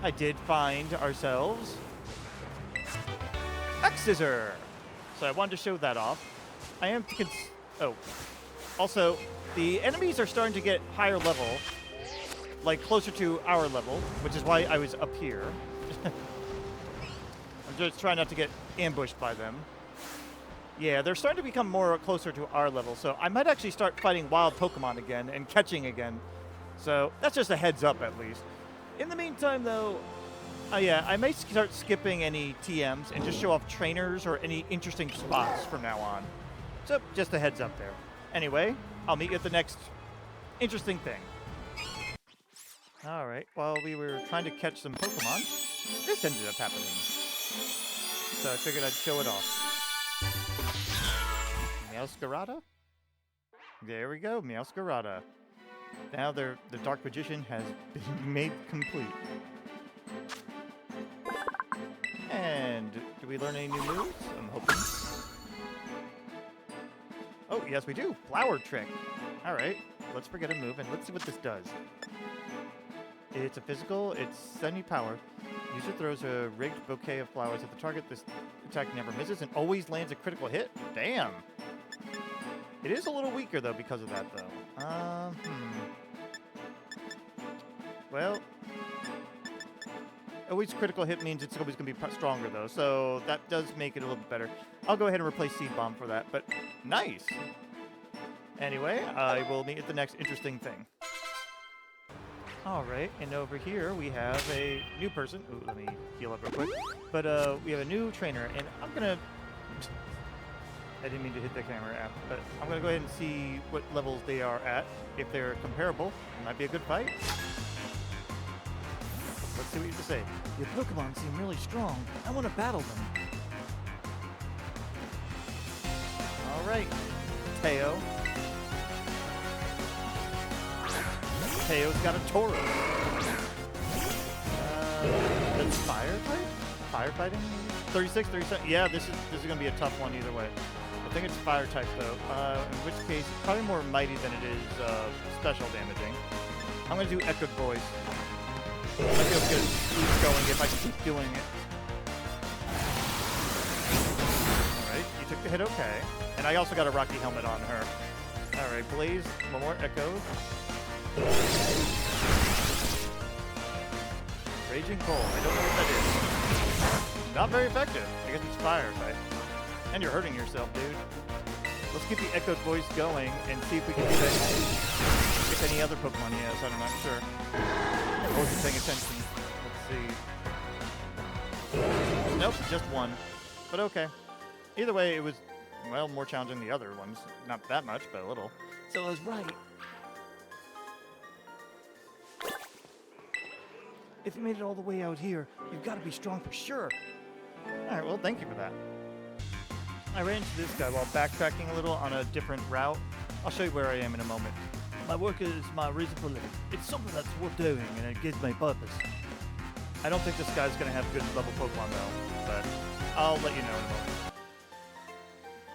I did find ourselves X-Scissor. So I wanted to show that off. I am also, the enemies are starting to get higher level, like closer to our level, which is why I was up here. I'm just trying not to get ambushed by them. Yeah, they're starting to become more closer to our level, so I might actually start fighting wild Pokemon again and catching again. So that's just a heads up at least. In the meantime, though, yeah, I may start skipping any TMs and just show off trainers or any interesting spots from now on. So, just a heads up there. Anyway, I'll meet you at the next interesting thing. Alright, while we were trying to catch some Pokemon, this ended up happening. So I figured I'd show it off. Meowscarada? There we go, Meowscarada. Now the Dark Magician has been made complete. And do we learn any new moves? I'm hoping. Oh, yes we do. Flower Trick. Alright, let's forget a move and let's see what this does. It's a physical, it's semi-power. User throws a rigged bouquet of flowers at the target. This attack never misses and always lands a critical hit. Damn! It is a little weaker, though, because of that, though. Well, always critical hit means it's always going to be stronger, though, so that does make it a little bit better. I'll go ahead and replace Seed Bomb for that, but nice! Anyway, I will meet at the next interesting thing. Alright, and over here we have a new person. Ooh, let me heal up real quick. But we have a new trainer, and I'm gonna... I didn't mean to hit the camera app, but I'm going to go ahead and see what levels they are at. If they're comparable, it might be a good fight. Let's see what you have to say. Your Pokemon seem really strong. I want to battle them. All right, Teo. Teo's got a Tauros. That's fire type? Firefighting? 36, 37. Yeah, this is going to be a tough one either way. I think it's fire type though. In which case, probably more mighty than it is special damaging. I'm going to do Echoed Voice. I feel good keep going if I can keep doing it. Alright, you took the hit okay. And I also got a Rocky Helmet on her. Alright, Blaze, one more Echo. Raging Cold, I don't know what that is. Not very effective. I guess it's fire type. And you're hurting yourself, dude. Let's keep the Echoed Voice going and see if we can do that. If any other Pokemon he has, I'm not sure. I wasn't paying attention. Let's see. Nope, just one. But okay. Either way, it was, well, more challenging than the other ones. Not that much, but a little. So I was right. If you made it all the way out here, you've got to be strong for sure. Alright, well, thank you for that. I ran into this guy while backtracking a little on a different route. I'll show you where I am in a moment. My work is my reason for living. It's something that's worth doing, and it gives me purpose. I don't think this guy's going to have good level Pokemon, though, but I'll let you know in a moment.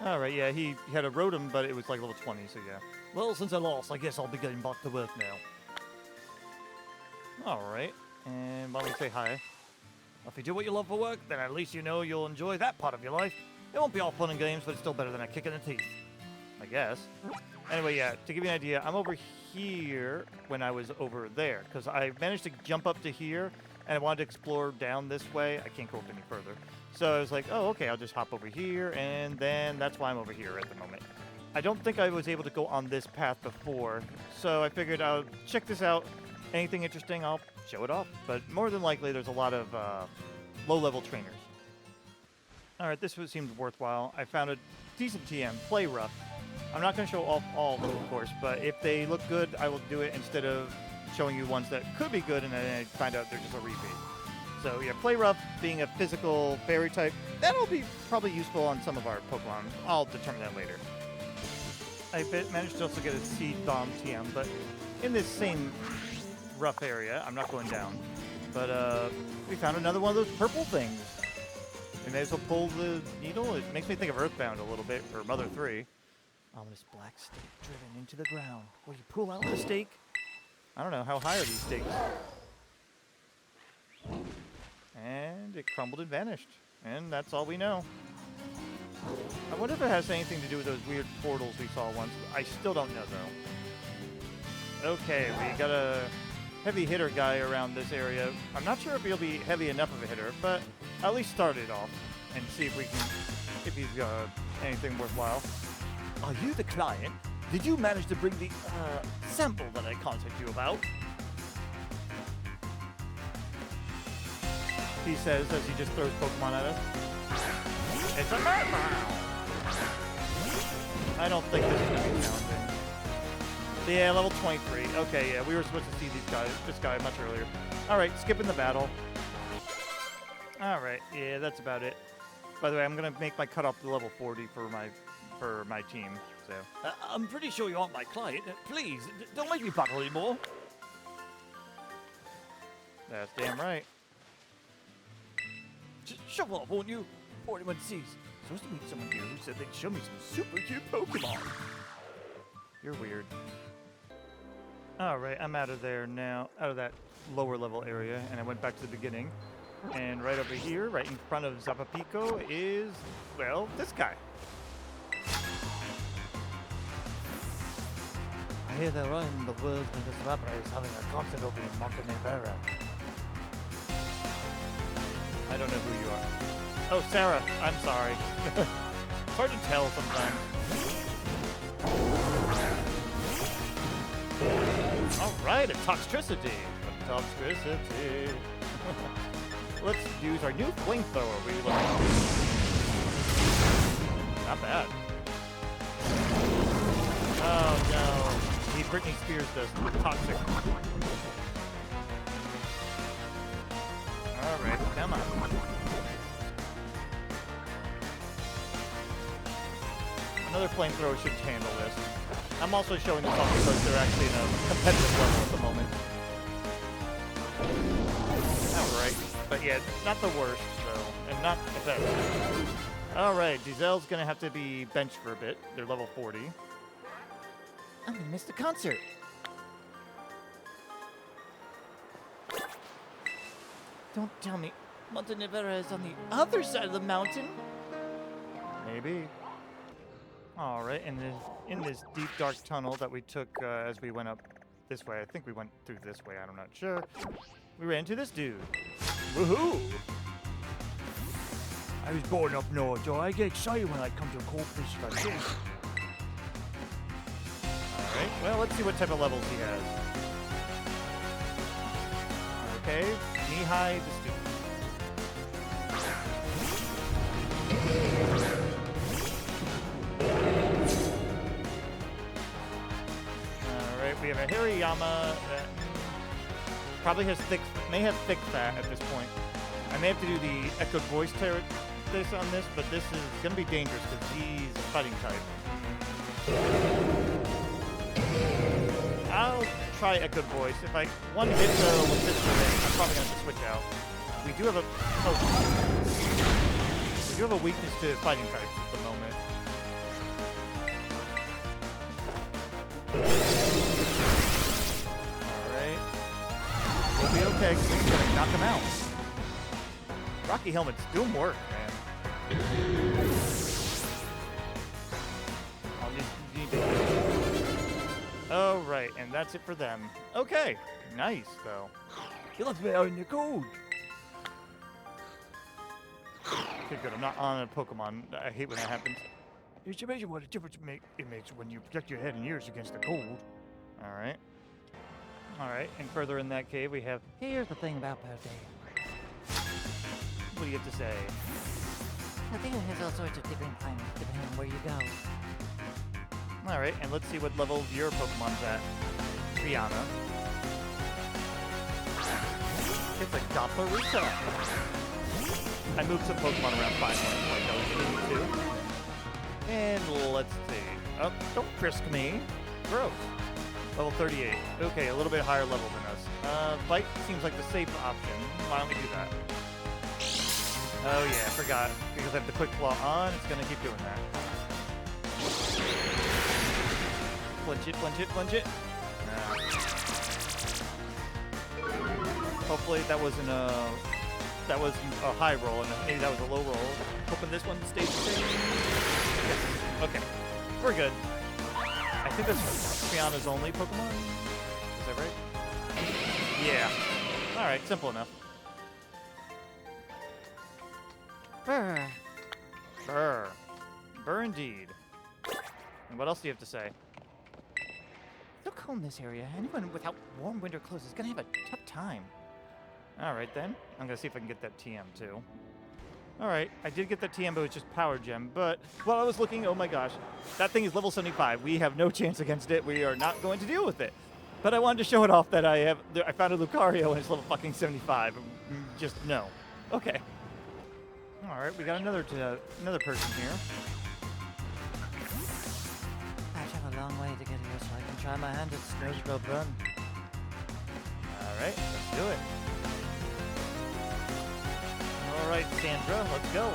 Alright, yeah, he had a Rotom, but it was like level 20, so yeah. Well, since I lost, I guess I'll be getting back to work now. Alright, and why don't we say hi? If you do what you love for work, then at least you know you'll enjoy that part of your life. It won't be all fun and games, but it's still better than a kick in the teeth. I guess. Anyway, yeah, to give you an idea, I'm over here when I was over there, because I managed to jump up to here, and I wanted to explore down this way. I can't go up any further. So I was like, oh, okay, I'll just hop over here, and then that's why I'm over here at the moment. I don't think I was able to go on this path before, so I figured I'll check this out. Anything interesting, I'll show it off. But more than likely, there's a lot of low-level trainers. Alright, this seemed worthwhile. I found a decent TM, Play Rough. I'm not going to show off all of them, of course, but if they look good, I will do it instead of showing you ones that could be good and then I find out they're just a repeat. So yeah, Play Rough being a physical fairy type, that'll be probably useful on some of our Pokemon. I'll determine that later. I managed to also get a Seed Bomb TM, but in this same rough area, I'm not going down, but we found another one of those purple things. We may as well pull the needle. It makes me think of Earthbound a little bit, or Mother 3. Ominous black stake driven into the ground. Will you pull out the stake? I don't know, how high are these stakes? And it crumbled and vanished. And that's all we know. I wonder if it has anything to do with those weird portals we saw once. I still don't know, though. Okay, we got a heavy hitter guy around this area. I'm not sure if he'll be heavy enough of a hitter, but at least start it off and see if we can, if he's got anything worthwhile. Are you the client? Did you manage to bring the sample that I contacted you about? He says as he just throws Pokemon at us. It's a Murmur! I don't think this is going to be challenging. Yeah, level 23. Okay, yeah, we were supposed to see this guy much earlier. Alright, skipping the battle. Alright, yeah, that's about it. By the way, I'm going to make my cutoff to level 40 for my team, so. I'm pretty sure you aren't my client. Please, don't make me battle anymore. That's damn right. Just shove off, won't you? 41C's. Supposed to meet someone here who said they'd show me some super cute Pokemon. You're weird. Alright, I'm out of there now, out of that lower level area, and I went back to the beginning. And right over here, right in front of Zapapico is, well, this guy. I hear they're in the world when this rapper is having a concert over in Montenegro. I don't know who you are. Oh, Sarah, I'm sorry. It's hard to tell sometimes. Alright, a Toxtricity. A Toxtricity. Let's use our new flamethrower. Not bad. Oh no. He Britney Spears does. Toxic. Alright, come on. Another flamethrower should handle this. I'm also showing this off because they're actually in a competitive level at the moment. Alright. But yeah, not the worst, though. And not the best. Alright, Giselle's gonna have to be benched for a bit. They're level 40. I'm gonna miss the concert. Don't tell me Montenevera is on the other side of the mountain. Maybe. All right, in this deep dark tunnel that we took as we went up this way. I think we went through this way. I'm not sure. We ran into this dude. Woohoo! I was born up north, so I get excited when I come to a cold place like this. All right. Well, let's see what type of levels he has. Okay, knee-high, this dude. Alright, we have a Hariyama that probably may have thick fat at this point. I may have to do the echoed voice this on this, but this is going to be dangerous because he's a fighting type. I'll try echoed voice. If I one hit with this in, I'm probably going to have to switch out. We do have a weakness to fighting types at the moment. Alright. We'll be okay because we're going to knock him out. Rocky Helmet's doing work, man. I'll need to... Alright, and that's it for them. Okay. Nice, though. You left me out in the cold. Okay, good. I'm not on a Pokemon. I hate when that happens. You should imagine what a difference it makes when you protect your head and ears against the cold. Alright. Alright, and further in that cave we have... Here's the thing about birthday. What do you have to say? I think it has all sorts of different climates depending on where you go. Alright, and let's see what level your Pokemon's at. Rihanna. It's a Dopplerita. I moved some Pokemon around 5 months like I was going to. And let's see. Oh, don't frisk me. Gross. Level 38. Okay, a little bit higher level than us. Bite seems like the safe option. Why don't we do that? Oh yeah, I forgot. Because I have the Quick Claw on, it's going to keep doing that. Flinch it, flinch it, flinch it. Nah. Hopefully that wasn't that was a high roll, and maybe that was a low roll. Hoping this one stays the same. Yes. Okay. We're good. I think that's Rihanna's only Pokemon. Is that right? Yeah. Alright, simple enough. Brr. Brr. Brr indeed. And what else do you have to say? So cold in this area. Anyone without warm winter clothes is gonna have a tough time. Alright then. I'm gonna see if I can get that TM too. Alright, I did get that TM, but it's just Power Gem. But while I was looking, oh my gosh, that thing is level 75. We have no chance against it. We are not going to deal with it. But I wanted to show it off that I found a Lucario and it's level fucking 75. Just no. Okay. Alright, we got another person here. I travel a long way to get here so I can try my hand at Snowscrope Run. Alright, let's do it. Alright, Sandra, let's go.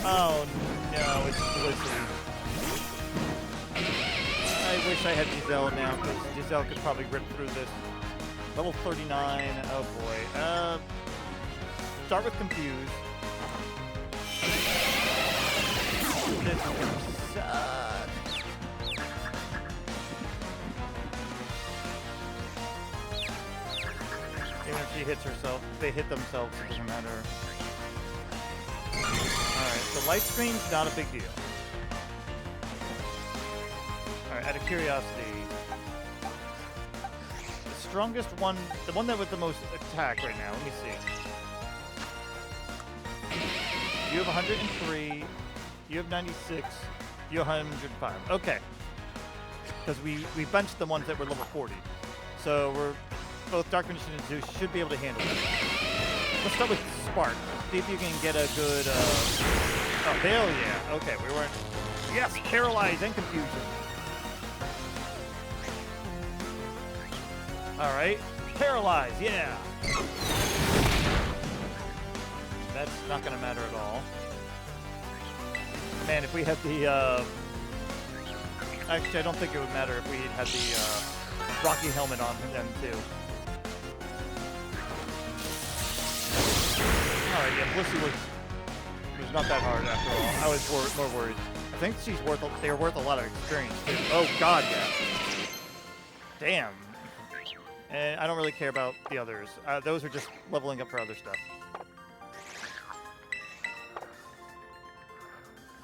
Oh no, it's Felicity. I wish I had Giselle now, because Giselle could probably rip through this. Level 39, oh boy. Start with Confuse. This is gonna suck. Even if she hits herself, if they hit themselves, it doesn't matter. Alright, so light screen's not a big deal. Alright, out of curiosity, the strongest one, the one that with the most attack right now, let me see. You have 103, you have 96, You're 105. Okay. Because we benched the ones that were level 40. So we're both Dark Magician and Zeus should be able to handle it. Let's start with Spark. See if you can get a good... Oh, hell yeah. Okay, we weren't... Yes, Paralyze and Confusion. Alright. Paralyze, yeah. That's not going to matter at all. Man, if we had the... Actually, I don't think it would matter if we had the Rocky helmet on them, too. Alright, yeah, Blissey was not that hard after all. I was more worried. I think they're worth a lot of experience, too. Oh, God, yeah. Damn. And I don't really care about the others. Those are just leveling up for other stuff.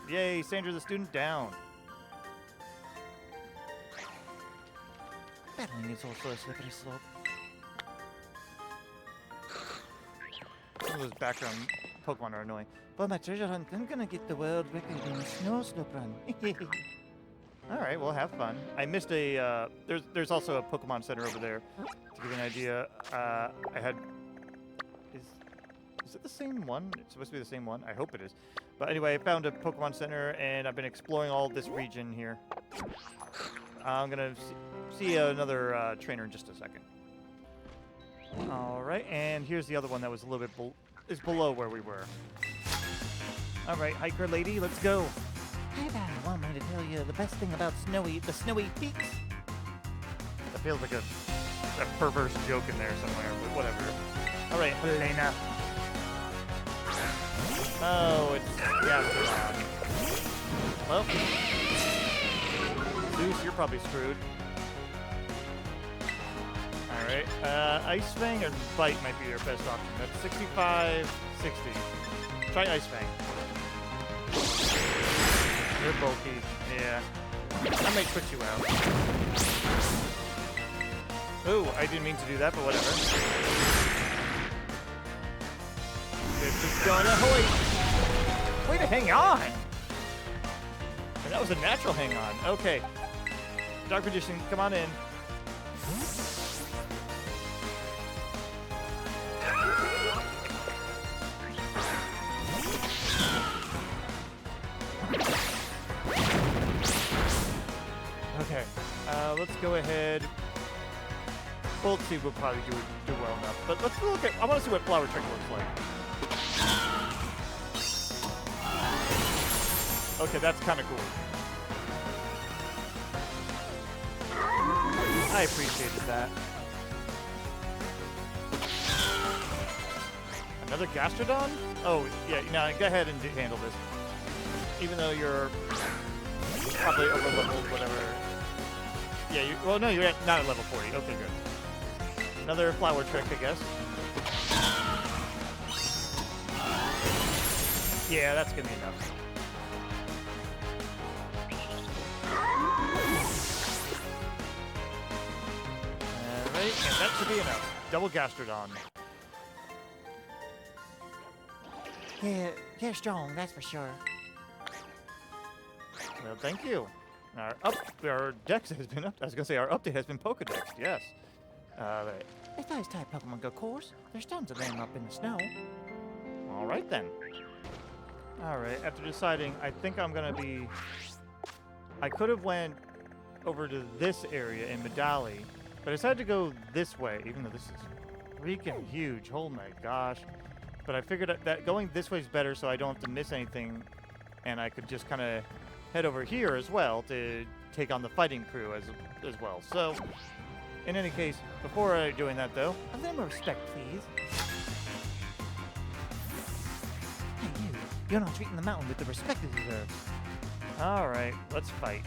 Yay, Sandra the student down. Battling is also a slippery slope. Some of those background Pokemon are annoying. For my treasure hunt, I'm gonna get the world record in a snow slope run. Alright, well, have fun. I missed a, there's also a Pokemon Center over there. To give you an idea, I had... Is it the same one? It's supposed to be the same one. I hope it is. But anyway, I found a Pokemon Center, and I've been exploring all this region here. I'm gonna see another trainer in just a second. Alright, and here's the other one that was a little bit is below where we were. Alright, hiker lady, let's go. Hey there, want me to tell you the best thing about the snowy peaks? That feels like a perverse joke in there somewhere, but whatever. Alright, Helena. Oh, it's Gastrodon. Well, Zeus, you're probably screwed. Alright, Ice Fang or Bite might be your best option. That's 65, 60. Try Ice Fang. You're bulky, yeah. I might put you out. Ooh, I didn't mean to do that, but whatever. It's just gonna hoist. Way to hang on! And that was a natural hang on. Okay. Dark Magician, come on in. Okay, let's go ahead. Bolt Seed will probably do well enough, but let's look at. I want to see what Flower Trick looks like. Okay, that's kind of cool. I appreciated that. Another Gastrodon? Oh, yeah. Now go ahead and handle this. Even though you're probably over leveled, whatever. Yeah, well, no, you're not at level 40. Okay, good. Another Flower Trick, I guess. Yeah, that's gonna be enough. Alright, and that should be enough. Double Gastrodon. Yeah, you're strong, that's for sure. Well, thank you. Our dex has been up. I was gonna say our update has been Pokedexed. Yes. Right. If those type Pokemon go course, there's tons of them up in the snow. All right then. All right. After deciding, I think I'm gonna be. I could have went over to this area in Medali, but I decided to go this way, even though this is freaking huge. Oh my gosh! But I figured that going this way is better, so I don't have to miss anything, and I could just kind of head over here as well to take on the fighting crew as well. So, in any case, before doing that though, A little more respect, please. Hey, you're not treating the mountain with the respect it deserves. all right, let's fight.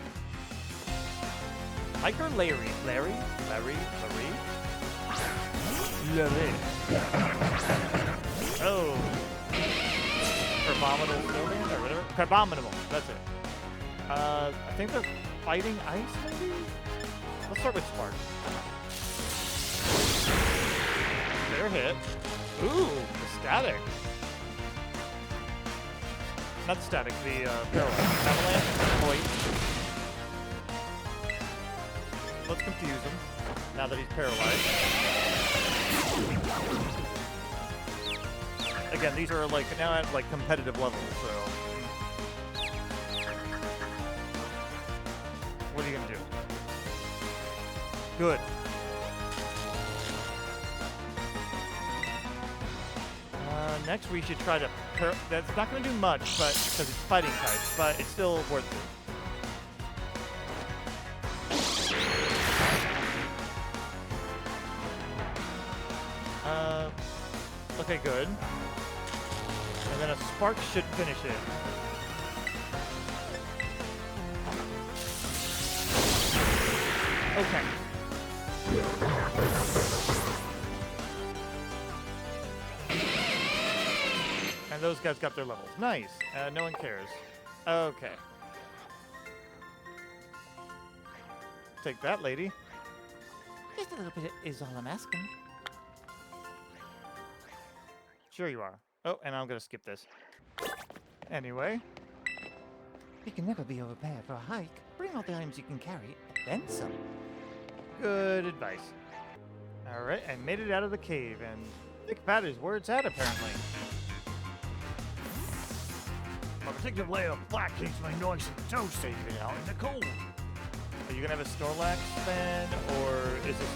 Hiker Larry. Larry? Oh. Carbominable Snowman or whatever? Carbominable, that's it. I think they're fighting ice, maybe? Let's start with Spark. They're hit. Ooh, the static. not static, the paralyzed. Avalanche, point. Let's confuse him, now that he's paralyzed. Again, these are like, now at like competitive levels, so. What are you gonna do? Good. Next, we should try to... That's not going to do much, but because it's fighting type, but it's still worth it. Okay, good. And then a spark should finish it. Okay. And those guys got their levels. Nice. No one cares. Okay. Take that, lady. Just a little bit is all I'm asking. Sure you are. Oh, and I'm going to skip this. Anyway. You can never be overprepared for a hike. Bring all the items you can carry, and then some. Good advice. Alright, I made it out of the cave, and Thick Fat is where it's at, apparently. My protective layer of black keeps me nice and toasty even out in the cold. Are you gonna have a Snorlax then, or is this...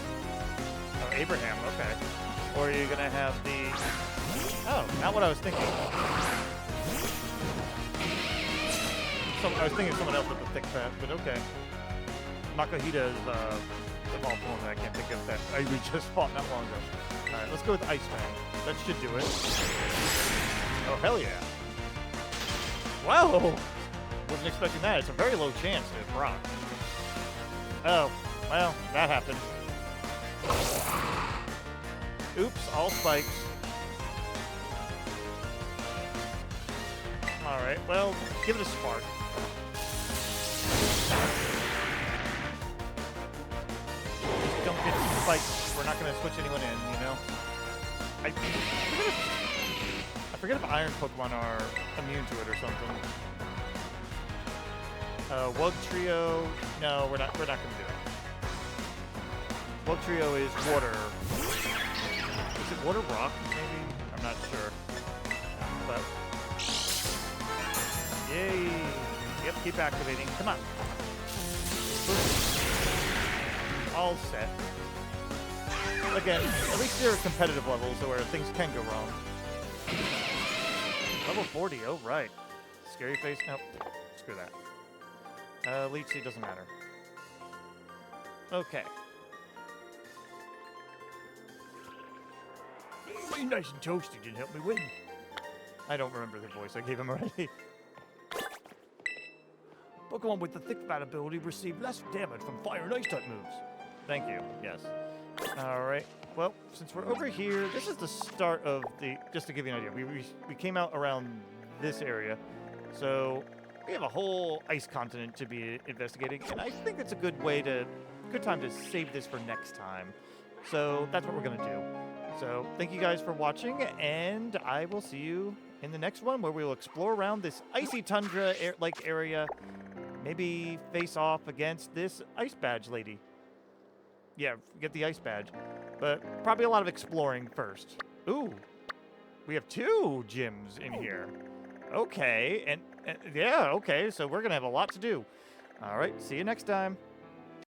Oh, Abraham, okay. Or are you gonna have the... Oh, not what I was thinking. I was thinking someone else with the Thick Fat, but okay. Makuhita is the evolved form that I can't think of that we just fought not long ago. Alright, let's go with Ice Fang. That should do it. Oh, hell yeah. Whoa! Wasn't expecting that. It's a very low chance to proc. Oh, well, that happened. Oops, all spikes. Alright, well, give it a spark. Don't get spiked. We're not going to switch anyone in, you know? I forget if iron Pokemon are immune to it or something. Wug Trio. No, we're not gonna do it. Wug Trio is water. Is it water rock, maybe? I'm not sure. But yay! Yep, keep activating. Come on. All set. Again, at least there are competitive levels where things can go wrong. Level 40, oh right. Scary face, nope. Screw that. Leech Seed doesn't matter. Okay. Being nice and toasty didn't help me win. I don't remember the voice I gave him already. Pokemon with the Thick Fat ability receive less damage from fire and ice type moves. Thank you, yes. Alright, well, since we're over here, this is the start of the... Just to give you an idea, we came out around this area, so we have a whole ice continent to be investigating, and I think it's a good time to save this for next time. So that's what we're going to do. So thank you guys for watching, and I will see you in the next one where we will explore around this icy tundra-like area, maybe face off against this ice badge lady. Yeah, get the ice badge. But probably a lot of exploring first. Ooh, we have 2 gyms in here. Okay, and yeah, okay, so we're going to have a lot to do. All right, see you next time.